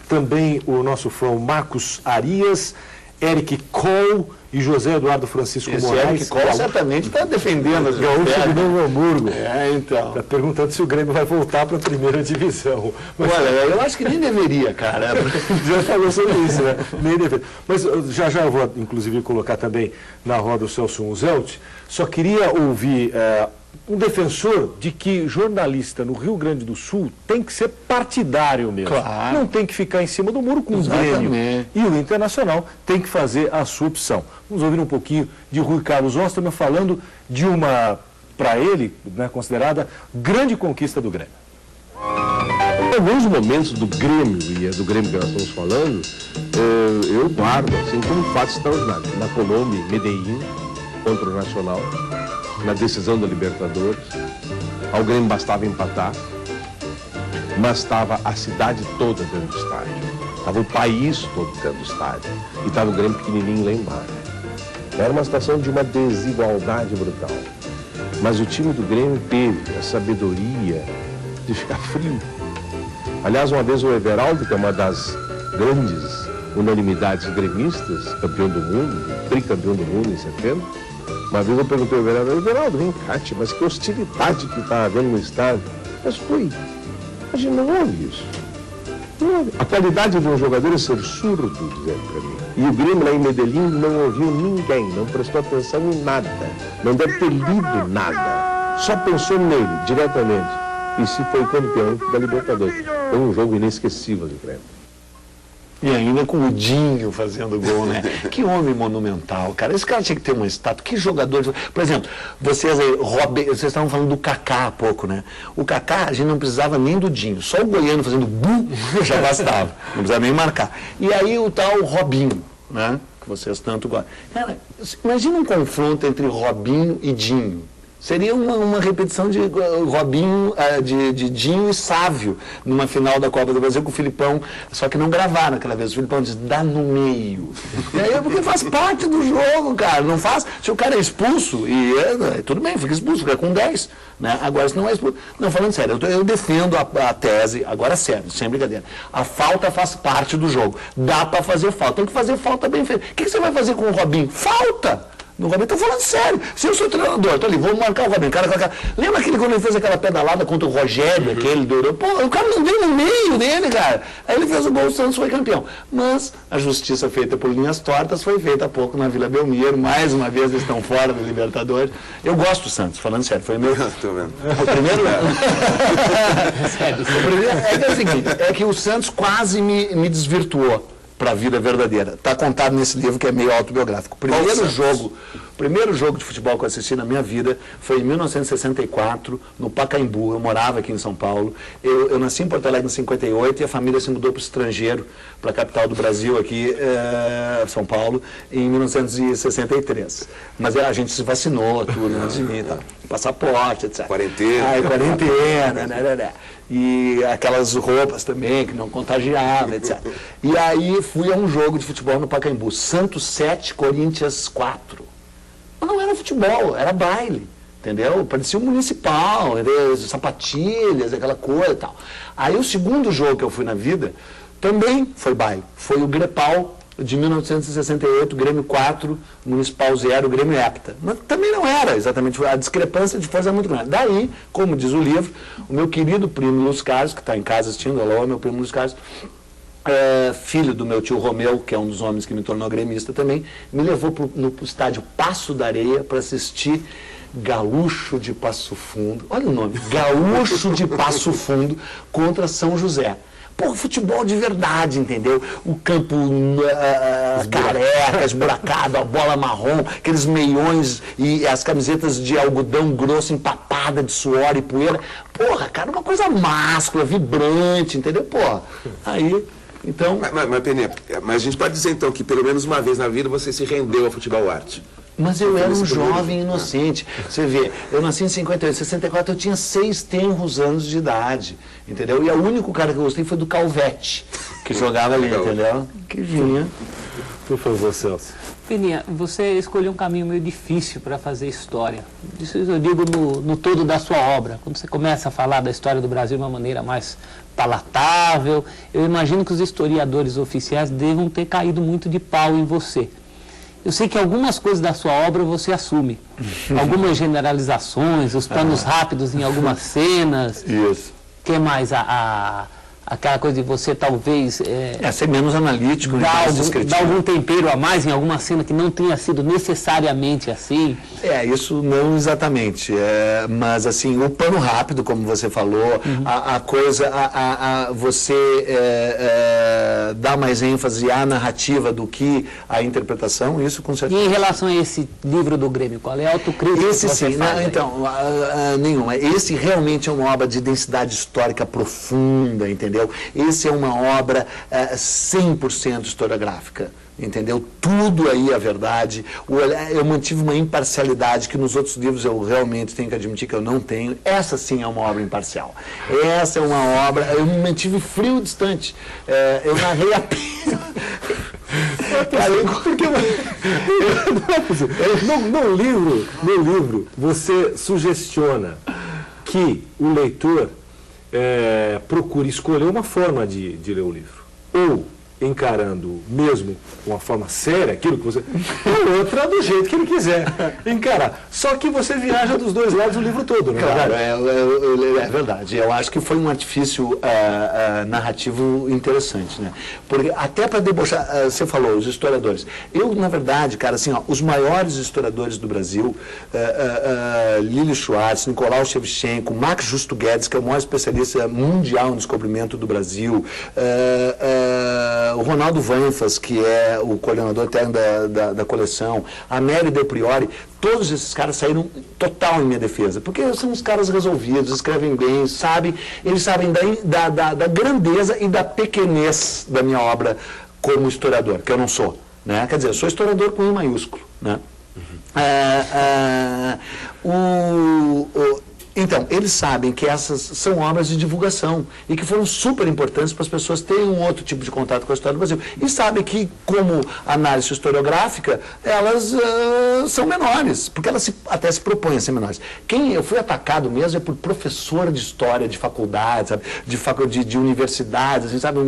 também o nosso fã Marcos Arias, Eric Cole e José Eduardo Francisco Moraes. Eric Cole certamente está defendendo as gaúcho de Novo Hamburgo. Então. Está perguntando se o Grêmio vai voltar para a primeira divisão. Mas, olha, eu acho que nem deveria, cara. Já falou sobre isso, né? Nem deveria. Mas já eu vou, inclusive, colocar também na roda o Celso Unzelt. Só queria ouvir um defensor de que jornalista no Rio Grande do Sul tem que ser partidário mesmo. Claro. Não tem que ficar em cima do muro com o Grêmio. E o Internacional tem que fazer a sua opção. Vamos ouvir um pouquinho de Rui Carlos Osterman falando de uma, para ele, né, considerada grande conquista do Grêmio. Em alguns momentos do Grêmio, e é do Grêmio que nós estamos falando, eu guardo assim como um fato extraordinário. Na Colômbia, em Medellín, contra o Nacional, na decisão da Libertadores, ao Grêmio bastava empatar, mas estava a cidade toda dentro do estádio, estava o país todo dentro do estádio, e estava o Grêmio pequenininho lá embaixo. Era uma situação de uma desigualdade brutal, mas o time do Grêmio teve a sabedoria de ficar frio. Aliás, uma vez o Everaldo, que é uma das grandes unanimidades gremistas, campeão do mundo, tricampeão do mundo em 70, uma vez eu perguntei ao Everaldo, vem cá, mas que hostilidade que está havendo no estádio. Mas foi, a gente não ouve isso. Não ouve. A qualidade de um jogador é ser surdo, dizendo para mim. E o Grêmio lá em Medellín não ouviu ninguém, não prestou atenção em nada, não deve ter lido nada, só pensou nele, diretamente. E se foi campeão da Libertadores. Foi um jogo inesquecível do Grêmio. E ainda com o Dinho fazendo gol, né? Que homem monumental, cara. Esse cara tinha que ter uma estátua. Que jogador. Por exemplo, vocês estavam falando do Kaká há pouco, né? O Kaká, a gente não precisava nem do Dinho. Só o goiano fazendo bum já bastava. Não precisava nem marcar. E aí o tal Robinho, né? Que vocês tanto gostam. Cara, imagina um confronto entre Robinho e Dinho. Seria uma repetição de Robinho, de Dinho e Sávio, numa final da Copa do Brasil com o Filipão, só que não gravaram aquela vez. O Filipão disse, dá no meio. E aí, porque faz parte do jogo, cara. Não faz. Se o cara é expulso, tudo bem, fica expulso, fica com 10. Né? Agora, se não é expulso. Não, falando sério, eu defendo a tese, agora sério, sem brincadeira. A falta faz parte do jogo. Dá pra fazer falta. Tem que fazer falta bem feita. O que você vai fazer com o Robinho? Falta! No Robinho, estou falando sério. Se eu sou treinador, estou ali, vou marcar o Robinho. Cara. Lembra aquele quando ele fez aquela pedalada contra o Rogério, aquele do... Pô, o cara não veio no meio dele, cara. Aí ele fez o gol, o Santos foi campeão. Mas a justiça feita por linhas tortas foi feita há pouco na Vila Belmiro. Mais uma vez eles estão fora da Libertadores. Eu gosto do Santos, falando sério. Foi meu... Estou vendo. O primeiro... É o seguinte, é que o Santos quase me desvirtuou para a vida verdadeira. Está contado nesse livro que é meio autobiográfico. O primeiro jogo de futebol que eu assisti na minha vida foi em 1964, no Pacaembu. Eu morava aqui em São Paulo. Eu nasci em Porto Alegre em 58 e a família se mudou para o estrangeiro, para a capital do Brasil, aqui, São Paulo, em 1963. Mas a gente se vacinou, tudo, antes de mim, tá? Passaporte, etc. Quarentena. Quarentena, né? E aquelas roupas também, que não contagiavam, etc. E aí fui a um jogo de futebol no Pacaembu. Santos 7, Corinthians 4. Mas não era futebol, era baile, entendeu? Parecia um municipal, sapatilhas, aquela coisa e tal. Aí o segundo jogo que eu fui na vida também foi baile. Foi o Grepal de 1968, Grêmio 4, Municipal 0, Grêmio Hepta. Mas também não era exatamente, a discrepância de força é muito grande. Daí, como diz o livro, o meu querido primo Luiz Carlos, que está em casa assistindo, alô, meu primo Luiz Carlos, filho do meu tio Romeu, que é um dos homens que me tornou gremista também, me levou no estádio Passo da Areia para assistir Gaúcho de Passo Fundo, olha o nome, Gaúcho de Passo Fundo contra São José. Pô, futebol de verdade, entendeu? O campo careca, esburacado, a bola marrom, aqueles meiões e as camisetas de algodão grosso empapada de suor e poeira. Porra, cara, uma coisa máscula, vibrante, entendeu? Porra, aí... Então... Mas, Peninha, mas a gente pode dizer então que pelo menos uma vez na vida você se rendeu ao futebol arte. Mas eu era um jovem inocente. Você vê, eu nasci em 58, 64, eu tinha 6 tenros anos de idade, entendeu? E o único cara que eu gostei foi do Calvete, que jogava ali, entendeu? Que vinha. Por favor, Celso. Peninha, você escolheu um caminho meio difícil para fazer história. Isso eu digo no todo da sua obra. Quando você começa a falar da história do Brasil de uma maneira mais palatável, eu imagino que os historiadores oficiais devam ter caído muito de pau em você. Eu sei que algumas coisas da sua obra você assume. Algumas generalizações, os planos rápidos em algumas cenas. Isso. O que mais? Aquela coisa de você talvez... ser menos analítico. Dar algum tempero a mais em alguma cena que não tenha sido necessariamente assim. Isso não exatamente. Mas assim, o plano rápido, como você falou, a coisa, você dá mais ênfase à narrativa do que à interpretação, isso com certeza. E em relação a esse livro do Grêmio, qual é a autocrítica esse que você sim, faz? Nenhuma. Esse realmente é uma obra de densidade histórica profunda, entendeu? Esse é uma obra 100% historiográfica, entendeu? Tudo aí é verdade. Eu mantive uma imparcialidade que nos outros livros eu realmente tenho que admitir que eu não tenho. Essa sim é uma obra imparcial. Essa é uma obra... Eu me mantive frio e distante. Eu narrei apenas... No livro, você sugestiona que o leitor procure escolher uma forma de ler o livro. Ou encarando mesmo de uma forma séria aquilo que você... ou outra do jeito que ele quiser encarar. Só que você viaja dos dois lados o livro todo, não é claro, verdade? É verdade. Eu acho que foi um artifício narrativo interessante, né? Porque até para debochar, você falou, os historiadores. Eu, na verdade, cara, assim, os maiores historiadores do Brasil, Lili Schwartz, Nicolau Shevchenko, Max Justo Guedes, que é o maior especialista mundial no descobrimento do Brasil, o Ronaldo Vanfas, que é o coordenador eterno da coleção, a Mary De Priori, todos esses caras saíram total em minha defesa, porque são uns caras resolvidos, escrevem bem, eles sabem da grandeza e da pequenez da minha obra como historiador, que eu não sou, né? Quer dizer, eu sou historiador com I maiúsculo, né? Então, eles sabem que essas são obras de divulgação e que foram super importantes para as pessoas terem um outro tipo de contato com a história do Brasil. E sabem que, como análise historiográfica, elas são menores, porque elas até se propõem a ser menores. Quem eu fui atacado mesmo é por professor de história de faculdade, sabe? De universidades, assim, sabe?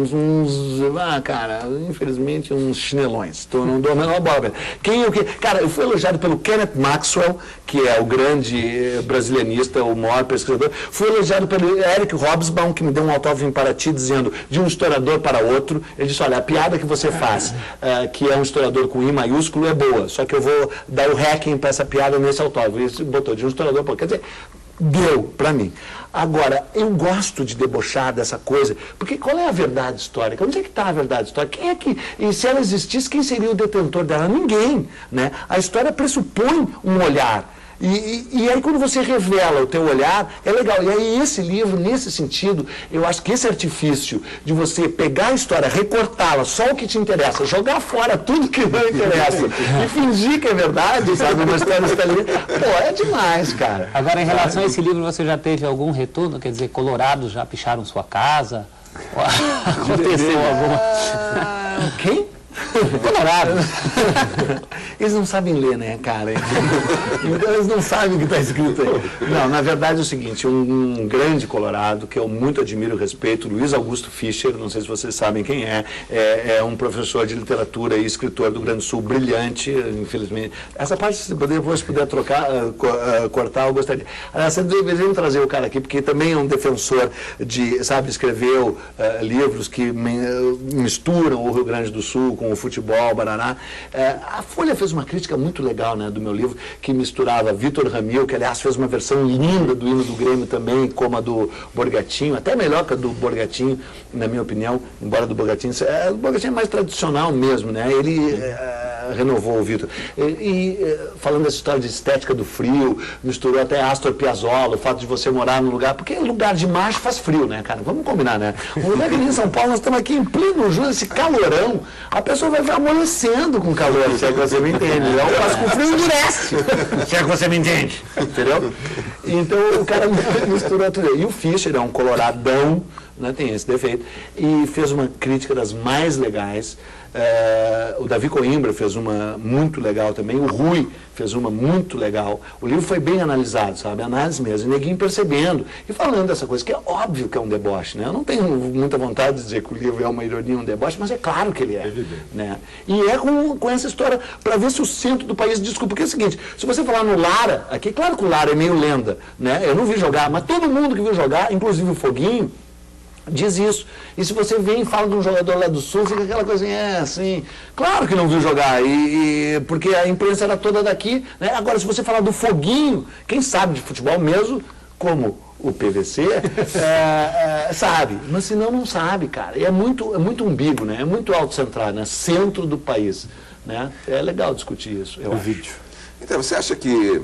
Cara, infelizmente, uns chinelões. Não dou a menor bola. Cara, eu fui elogiado pelo Kenneth Maxwell, que é o grande brasilianista, o maior pesquisador. Fui elogiado pelo Eric Hobsbawm, que me deu um autógrafo em Paraty, dizendo de um historiador para outro. Ele disse, olha, a piada que você faz, que é um historiador com I maiúsculo, é boa, só que eu vou dar o hacking para essa piada nesse autógrafo. Ele botou de um historiador para outro. Quer dizer, deu para mim. Agora, eu gosto de debochar dessa coisa, porque qual é a verdade histórica? Onde é que está a verdade histórica? Quem é que, e se ela existisse, quem seria o detentor dela? Ninguém, né? A história pressupõe um olhar. E aí quando você revela o teu olhar, é legal. E aí esse livro, nesse sentido, eu acho que esse artifício de você pegar a história, recortá-la, só o que te interessa, jogar fora tudo que não interessa e fingir que é verdade, sabe? Uma história está ali. Pô, é demais, cara. Agora, em relação a esse livro, você já teve algum retorno? Quer dizer, colorados já picharam sua casa? Aconteceu alguma... Quem? Colorado. Eles não sabem ler, né, cara? Então eles não sabem o que está escrito aí. Não, na verdade é o seguinte, um grande colorado, que eu muito admiro e respeito, Luiz Augusto Fischer, não sei se vocês sabem quem é um professor de literatura e escritor do Rio Grande do Sul, brilhante, infelizmente. Essa parte, se puder cortar, eu gostaria. Vocês deveriam trazer o cara aqui, porque também é um defensor escreveu livros que misturam o Rio Grande do Sul com o futebol, Baraná. A Folha fez uma crítica muito legal, né, do meu livro, que misturava Vitor Ramil, que aliás fez uma versão linda do hino do Grêmio também, como a do Borgatinho, até melhor que a do Borgatinho, na minha opinião, embora do Borgatinho... O Borgatinho é mais tradicional mesmo, né? Ele renovou o Vitor. Falando dessa história de estética do frio, misturou até Astor Piazzolla, o fato de você morar num lugar... Porque lugar de macho faz frio, né, cara? Vamos combinar, né? Um lugar que em São Paulo, nós estamos aqui em pleno julho, esse calorão, a pessoa vai amolecendo com calor, se é que você me entende. Mas com frio endurece, se é que você me entende. Entendeu? Então o cara misturou tudo. E o Fischer é um coloradão, né, tem esse defeito, e fez uma crítica das mais legais. O Davi Coimbra fez uma muito legal também, o Rui fez uma muito legal. O livro foi bem analisado, sabe? Análise mesmo, e neguinho percebendo e falando dessa coisa, que é óbvio que é um deboche, né? Eu não tenho muita vontade de dizer que o livro é uma ironia, um deboche, mas é claro que ele é. Né? E é com essa história, para ver se o centro do país desculpa. Porque é o seguinte, se você falar no Lara, aqui, claro que o Lara é meio lenda, né? Eu não vi jogar, mas todo mundo que viu jogar, inclusive o Foguinho, diz isso. E se você vem e fala de um jogador lá do Sul, fica aquela coisinha, assim, claro que não viu jogar, porque a imprensa era toda daqui, né? Agora, se você falar do Foguinho, quem sabe de futebol mesmo, como o PVC, sabe, mas senão não sabe, cara. E é muito umbigo, né? É muito autocentrado, né? Centro do país, né? É legal discutir isso, eu acho. Então, você acha que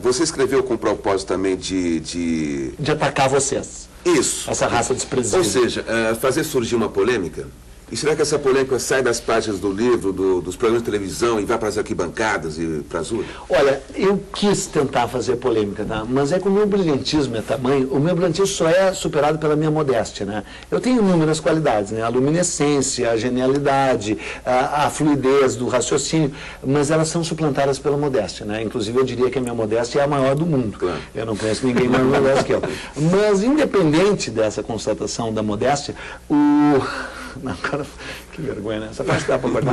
você escreveu com propósito também de atacar vocês. Isso. Essa raça desprezível. Ou seja, fazer surgir uma polêmica? E será que essa polêmica sai das páginas do livro, dos programas de televisão e vai para as arquibancadas e para as urnas? Olha, eu quis tentar fazer polêmica, tá? Mas é que o meu brilhantismo é tamanho, o meu brilhantismo só é superado pela minha modéstia, né? Eu tenho inúmeras qualidades, né? A luminescência, a genialidade, a fluidez do raciocínio, mas elas são suplantadas pela modéstia, né? Inclusive eu diria que a minha modéstia é a maior do mundo. Claro. Eu não conheço ninguém mais modesto que eu. Mas independente dessa constatação da modéstia, Não, cara, que vergonha, né? Essa parte dá para cortar.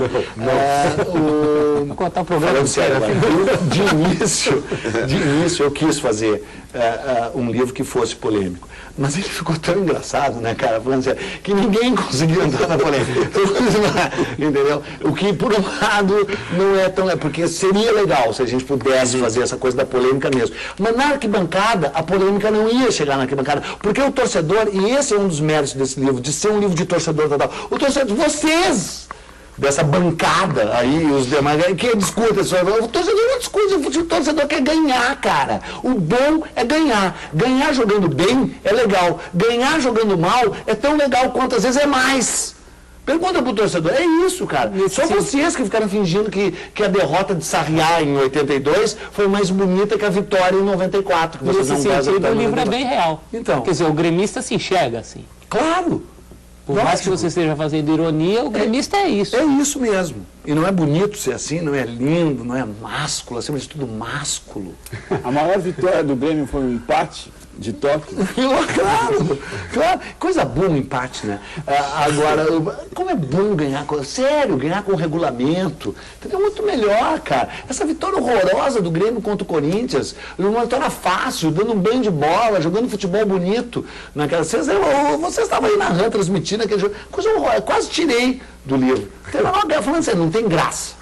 Vou contar o programa. Falando sério, de início eu quis fazer um livro que fosse polêmico. Mas ele ficou tão engraçado, né, cara, falando sério, que ninguém conseguiu entrar na polêmica. Entendeu? O que, por um lado, não é tão... porque seria legal se a gente pudesse fazer essa coisa da polêmica mesmo. Mas na arquibancada, a polêmica não ia chegar na arquibancada. Porque o torcedor, e esse é um dos méritos desse livro, de ser um livro de torcedor total, o torcedor, vocês... dessa bancada aí, os demais, que discutem, o torcedor não discute, o torcedor quer ganhar, cara. O bom é ganhar. Ganhar jogando bem é legal. Ganhar jogando mal é tão legal quanto às vezes é mais. Pergunta pro torcedor, é isso, cara. Só vocês que ficaram fingindo que a derrota de Sarriá em 82 foi mais bonita que a vitória em 94. Que nesse sentido, o livro é bem real. Então. Quer dizer, o gremista se enxerga assim. Claro. Por mais que você esteja fazendo ironia, o gremista é isso. É isso mesmo. E não é bonito ser assim, não é lindo, não é másculo, acima de tudo másculo. A maior vitória do Grêmio foi um empate de Tóquio. Claro. Coisa boa um empate, né? Agora, como é bom ganhar, sério, ganhar com regulamento. Entendeu? Muito melhor, cara. Essa vitória horrorosa do Grêmio contra o Corinthians, uma vitória fácil, dando um banho de bola, jogando futebol bonito. Vocês estavam aí narrando, transmitindo aquele jogo. Coisa horrorosa, quase tirei do livro. Falando assim, não tem graça.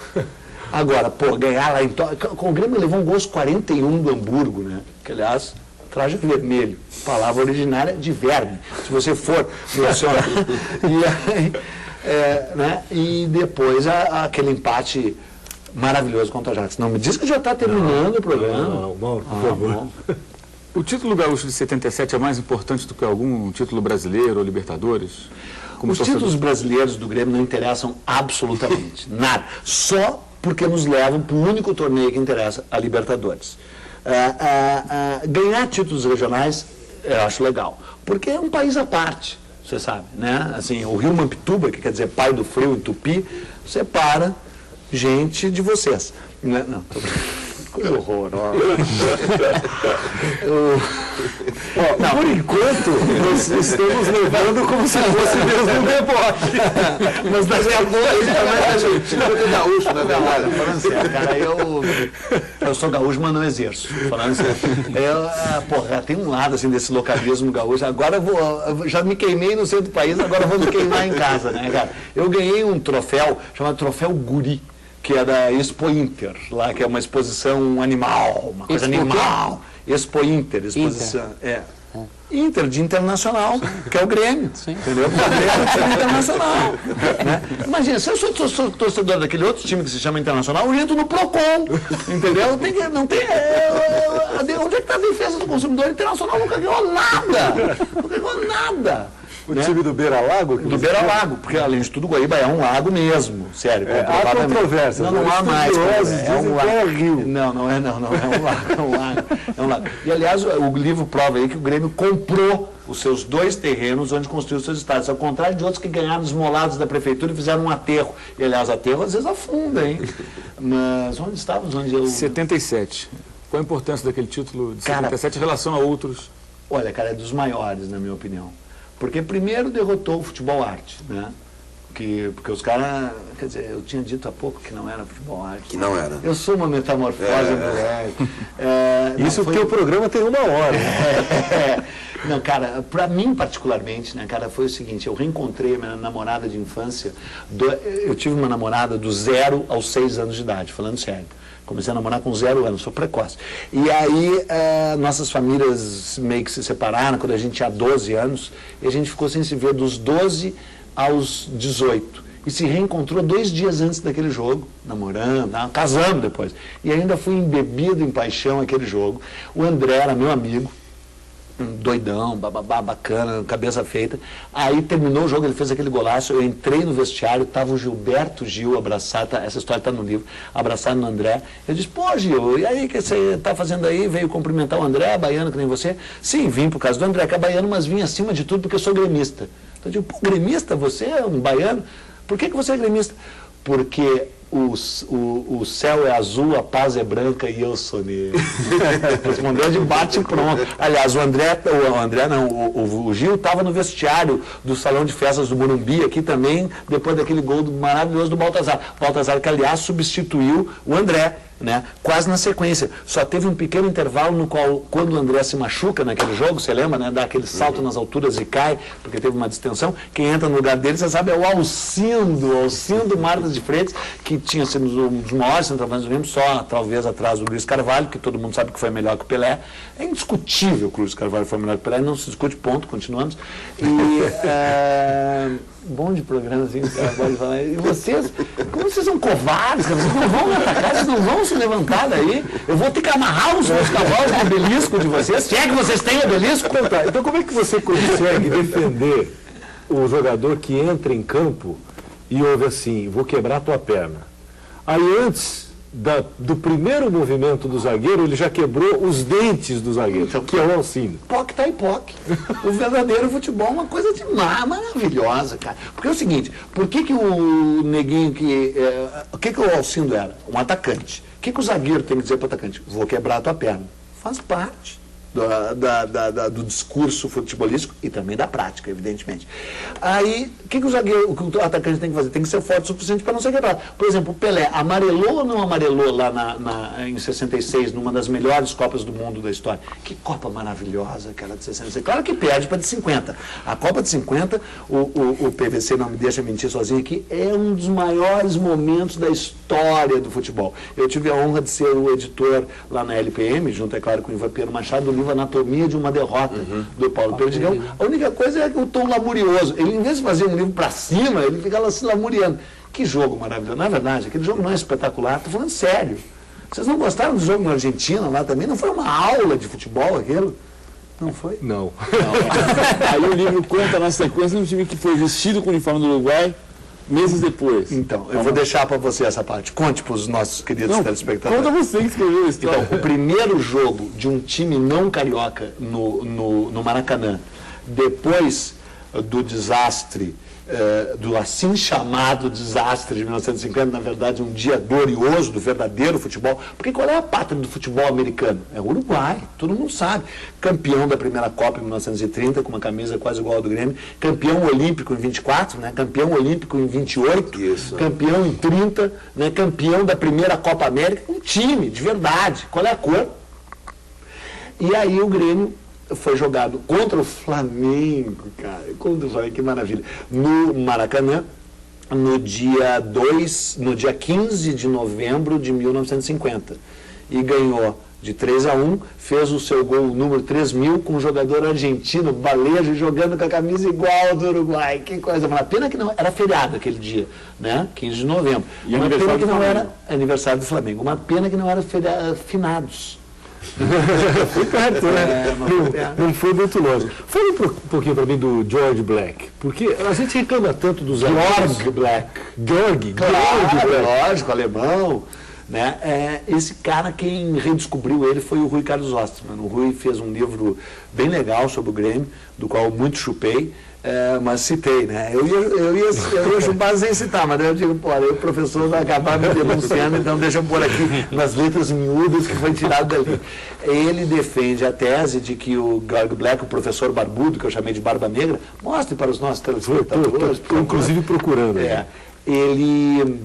Agora, ganhar lá em Tóquio. O Grêmio levou um gol aos 41 do Hamburgo, né? Que, aliás, traje vermelho, palavra originária de verme, se você for mencionar. E depois aquele empate maravilhoso contra a Ajax. Não me diz que já está terminando o programa. Não, por favor. O título gaúcho de 77 é mais importante do que algum título brasileiro ou Libertadores? Os títulos brasileiros do Grêmio não interessam absolutamente nada. Só porque nos levam para o único torneio que interessa, a Libertadores. Ganhar títulos regionais eu acho legal, porque é um país à parte, você sabe, né? Assim, o Rio Mampituba, que quer dizer pai do frio em Tupi, separa gente de vocês. Não, coisa horrorosa. Por enquanto, nós estamos levando como se fosse mesmo um deboche. Mas daqui a pouco a gente também é gaúcho, na verdade. Falando sério, cara, eu sou gaúcho, mas não exerço. Falando sério. Tem um lado assim desse localismo gaúcho. Agora eu já me queimei no centro do país, agora eu vou me queimar em casa, né, cara? Eu ganhei um troféu chamado Troféu Guri, que é da Expo Inter, lá que é uma exposição animal, uma coisa animal. Expo Inter, exposição. Inter de internacional, que é o Grêmio. Sim. Entendeu? O Grêmio é internacional. Né? Imagina, se eu sou torcedor daquele outro time que se chama Internacional, eu entro no PROCON. Entendeu? Onde é que está a defesa do consumidor internacional? Nunca ganhou nada. Não ganhou nada. O time do Beira-Lago? Do Beira-Lago, porque além de tudo, Guaíba é um lago mesmo, sério. Há controvérsia. Não há mais. É um lago. É rio. Não, é um lago, é um lago. E aliás, o livro prova aí que o Grêmio comprou os seus 2 terrenos onde construiu os seus estádios, ao contrário de outros que ganharam esmolados da prefeitura e fizeram um aterro. E aliás, aterro às vezes afunda, hein? Mas onde estávamos? 77. Qual a importância daquele título de 77 em relação a outros? Olha, cara, é dos maiores, na minha opinião. Porque primeiro derrotou o futebol arte, né? Porque os caras, quer dizer, eu tinha dito há pouco que não era futebol arte. Que não era. Eu sou uma metamorfose ambulante. Isso porque o programa tem 1 hora. Não, cara, pra mim particularmente, né, cara, foi o seguinte, eu reencontrei a minha namorada de infância, eu tive uma namorada do 0 aos 6 anos de idade, falando sério. Comecei a namorar com 0 anos, sou precoce. E aí, nossas famílias meio que se separaram quando a gente tinha 12 anos, e a gente ficou sem se ver dos 12 aos 18. E se reencontrou 2 dias antes daquele jogo, namorando, casamos depois. E ainda fui embebido em paixão aquele jogo. O André era meu amigo, doidão, bababá, bacana, cabeça feita. Aí terminou o jogo, ele fez aquele golaço, eu entrei no vestiário, estava o Gilberto Gil abraçado, essa história está no livro, abraçado no André. Eu disse, pô Gil, e aí, o que você está fazendo aí? Veio cumprimentar o André, baiano que nem você? Sim, vim por causa do André, que é baiano, mas vim acima de tudo porque eu sou gremista. Então eu digo, pô, gremista? Você é um baiano? Por que você é gremista? Porque o céu é azul, a paz é branca e eu sou negro. Respondeu de bate pronto. Aliás, o Gil estava no vestiário do Salão de Festas do Morumbi aqui também, depois daquele gol maravilhoso do Baltazar. Baltazar que, aliás, substituiu o André, né? Quase na sequência. Só teve um pequeno intervalo no qual, quando o André se machuca naquele jogo, você lembra, né? Dá aquele salto nas alturas e cai, porque teve uma distensão. Quem entra no lugar dele, você sabe, é o Alcindo Marques de Freitas, que tinha sido um dos maiores centroavantes do Grêmio, só talvez atrás do Luiz Carvalho, que todo mundo sabe que foi melhor que o Pelé. É indiscutível que o Luiz Carvalho foi melhor que o Pelé, não se discute, ponto, continuamos. E bom de programa, assim, pode falar. E vocês, como vocês são covardes, vocês não vão me atacar, vocês não vão se levantar daí. Eu vou ter que amarrar os meus cavalos com o obelisco de vocês, se é que vocês têm obelisco. Então como é que você consegue defender o jogador que entra em campo e ouve assim, vou quebrar tua perna? Aí antes do primeiro movimento do zagueiro, ele já quebrou os dentes do zagueiro, então, que é o Alcindo. POC tá em POC. O verdadeiro futebol é uma coisa maravilhosa, cara. Porque é o seguinte, por que o neguinho o que o Alcindo era? Um atacante. O que o zagueiro tem que dizer para o atacante? Vou quebrar a tua perna. Faz parte do discurso futebolístico e também da prática, evidentemente. Aí, o que o atacante tem que fazer? Tem que ser forte o suficiente para não ser quebrado. Por exemplo, o Pelé amarelou ou não amarelou lá em 66, numa das melhores Copas do Mundo da história? Que Copa maravilhosa aquela de 66. Claro que perde para de 50. A Copa de 50, o PVC não me deixa mentir sozinho aqui, é um dos maiores momentos da história do futebol. Eu tive a honra de ser o editor lá na LPM, junto, é claro, com o Ivan Pedro Machado, do livro Anatomia de uma Derrota, do Paulo Perdigão. A única coisa é o tom lamurioso. Ele, em vez de fazer um livro para cima, ele fica lá se lamuriando. Que jogo maravilhoso. Na verdade, aquele jogo não é espetacular, estou falando sério. Vocês não gostaram do jogo na Argentina lá também? Não foi uma aula de futebol aquilo? Não foi? Não. Aí o livro conta na sequência de um time que foi vestido com o uniforme do Uruguai meses depois. Então, eu vou deixar para você essa parte. Conte para os nossos queridos telespectadores. Conta você que escreveu isso. Então, o primeiro jogo de um time não carioca no Maracanã, depois do desastre, do assim chamado desastre de 1950, na verdade um dia glorioso do verdadeiro futebol, porque qual é a pátria do futebol americano? É o Uruguai, todo mundo sabe. Campeão da primeira Copa em 1930, com uma camisa quase igual ao do Grêmio, campeão olímpico em 24, né? Campeão olímpico em 28, isso. Campeão em 30, né? Campeão da primeira Copa América, um time de verdade. Qual é a cor? E aí o Grêmio foi jogado contra o Flamengo, cara, contra o Flamengo, que maravilha, no Maracanã, no dia 15 de novembro de 1950, e ganhou de 3-1, fez o seu gol número 3.000 com um jogador argentino, Balejo, jogando com a camisa igual do Uruguai, que coisa, uma pena que não era feriado aquele dia, né, 15 de novembro, e uma pena que não era aniversário do Flamengo, uma pena que não era finados. Foi perto, né? Não foi muito longe. Fala um pouquinho para mim do George Black, porque a gente reclama tanto dos George Black. George Claro, Black. lógico, alemão. Né? Esse cara, quem redescobriu ele foi o Rui Carlos Osterman. O Rui fez um livro bem legal sobre o Grêmio, do qual muito chupei, mas citei, né? Eu ia chupar sem citar, mas daí eu digo, pô, aí o professor vai acabar me denunciando, então deixa eu pôr aqui nas letras miúdas que foi tirado dali. Ele defende a tese de que o George Black, o professor barbudo, que eu chamei de Barba Negra, mostre para os nossos telespectadores. Estou inclusive procurando. Ele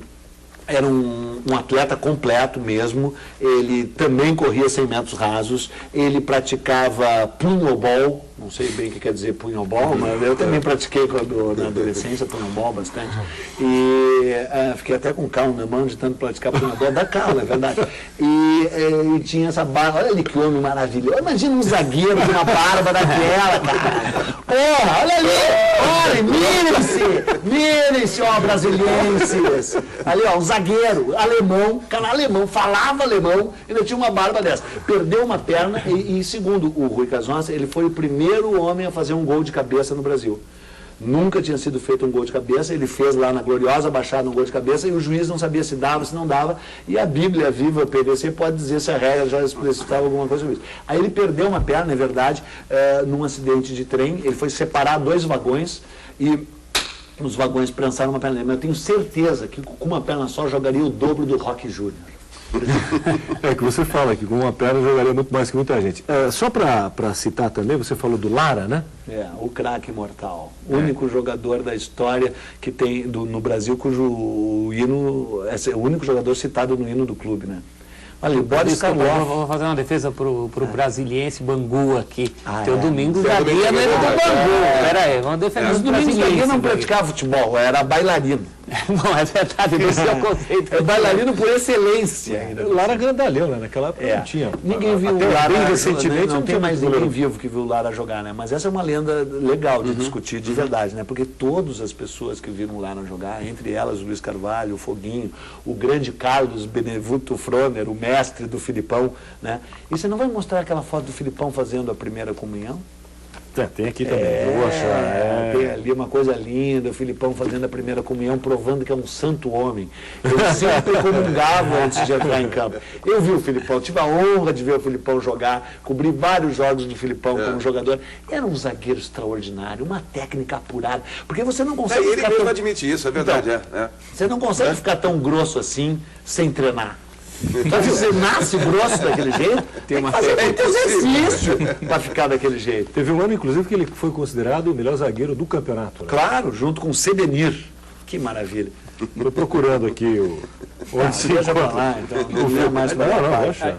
era um atleta completo mesmo, ele também corria 100 metros rasos, ele praticava punhobol, não sei bem o que quer dizer punhobol, mas eu também pratiquei na adolescência punhobol bastante, e fiquei até com calma na mão de tanto praticar punhobol, dá calma, é verdade. E tinha essa barba, olha ali que homem maravilhoso, imagina um zagueiro com uma barba daquela, cara. Porra, olha ali, olha, mirem-se, ó, brasilienses. Ali, ó, um zagueiro, alemão, cara alemão, falava alemão, ainda tinha uma barba dessa. Perdeu uma perna e segundo o Rui Carlos, ele foi o primeiro homem a fazer um gol de cabeça no Brasil. Nunca tinha sido feito um gol de cabeça, ele fez lá na Gloriosa Baixada um gol de cabeça e o juiz não sabia se dava, se não dava, e a Bíblia Viva, o PVC, pode dizer se a regra já explicitava alguma coisa sobre isso. Aí ele perdeu uma perna, é verdade, num acidente de trem, ele foi separar 2 vagões e os vagões prensaram uma perna dele, mas eu tenho certeza que com uma perna só jogaria o dobro do Roque Júnior. É que você fala que com uma perna jogaria muito mais que muita gente. Só para citar também, você falou do Lara, né? O craque imortal. O único jogador da história que tem no Brasil cujo hino, o único jogador citado no hino do clube, né? Olha, Boris Karloff. Vou fazer uma defesa pro brasiliense Bangu aqui. Teu domingo já ia no do Bangu. Pera aí, vamos defender os brasileiros. Eu não praticava futebol, era bailarino. Não, é verdade, esse é o conceito. É bailarino por excelência ainda. Lara grandalhão, né? Naquela época não tinha. Ninguém viu o Lara, recentemente não tem mais ninguém vivo que viu o Lara jogar, né? Mas essa é uma lenda legal de discutir de verdade, né? Porque todas as pessoas que viram o Lara jogar, entre elas o Luiz Carvalho, o Foguinho, o grande Carlos Benevuto Froner, o mestre do Filipão, né? E você não vai mostrar aquela foto do Filipão fazendo a primeira comunhão? Tem aqui também. Tem ali uma coisa linda, o Filipão fazendo a primeira comunhão, provando que é um santo homem. Ele sempre comungava antes de entrar em campo. Eu vi o Filipão, tive a honra de ver o Filipão jogar, cobri vários jogos do Filipão como jogador. Era um zagueiro extraordinário, uma técnica apurada. Porque você não consegue ele mesmo admite isso, é verdade. Então, você não consegue ficar tão grosso assim sem treinar. Então, se você nasce grosso daquele jeito, tem que fazer muito exercício para ficar daquele jeito. Teve um ano, inclusive, que ele foi considerado o melhor zagueiro do campeonato. Né? Claro, junto com o Sedenir. Que maravilha. Estou procurando aqui onde se encontra. Lá, então, não mais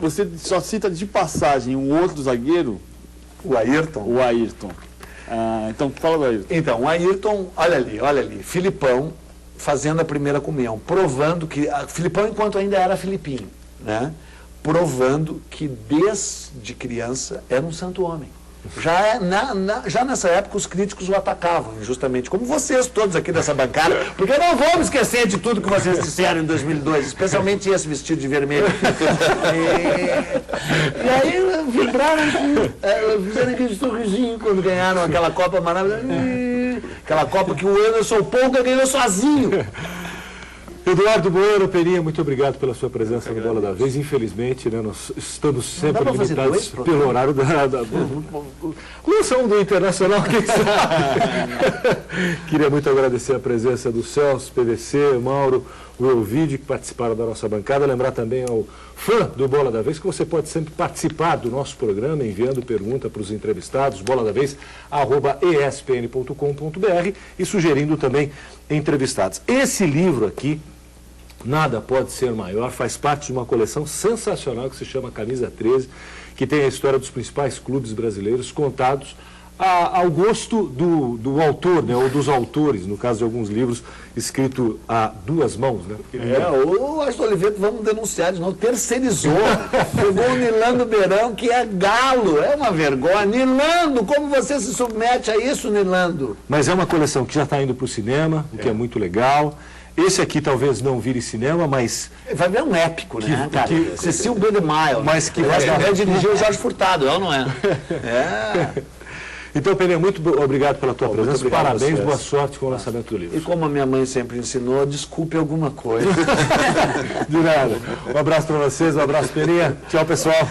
você só cita de passagem um outro zagueiro? O Ayrton. O Ayrton. Então, fala do Ayrton. Então, o Ayrton, olha ali, Filipão fazendo a primeira comunhão, provando que... Filipão, enquanto ainda era Filipinho, né? Provando que desde criança era um santo homem. Já nessa época os críticos o atacavam injustamente, como vocês todos aqui dessa bancada, porque não vamos esquecer de tudo que vocês disseram em 2002, especialmente esse vestido de vermelho. E aí vibraram, fizeram aquele sorrisinho quando ganharam aquela Copa maravilhosa. Aquela Copa que o Anderson Polga ganhou sozinho. Eduardo Bueno, Peninha, muito obrigado pela sua presença no Bola da Vez. Infelizmente, né, nós estamos sempre limitados pelo horário da lanção do Internacional. Queria muito agradecer a presença do Celso, PVC, Mauro, o Elvide, que participaram da nossa bancada. Lembrar também ao fã do Bola da Vez que você pode sempre participar do nosso programa enviando pergunta para os entrevistados, boladavez@espn.com.br e sugerindo também entrevistados. Esse livro aqui, Nada Pode Ser Maior, faz parte de uma coleção sensacional que se chama Camisa 13, que tem a história dos principais clubes brasileiros contados ao gosto do autor, né, ou dos autores, no caso de alguns livros, escrito a duas mãos. Né? O Astor Oliveira, vamos denunciar de novo, terceirizou. Pegou o Nilando Beirão, que é galo, é uma vergonha. Nilando, como você se submete a isso, Nilando? Mas é uma coleção que já está indo para o cinema, o que é muito legal. Esse aqui talvez não vire cinema, mas... Vai ver um épico, né, cara? Cecil B. DeMille. Mas que vai dirigir o Jorge Furtado, é ou não é? Então, Penê, muito obrigado pela tua presença. Obrigado. Parabéns, boa sorte com o lançamento do livro. E como a minha mãe sempre ensinou, desculpe alguma coisa. De nada. Um abraço para vocês, um abraço, Peninha. Tchau, pessoal.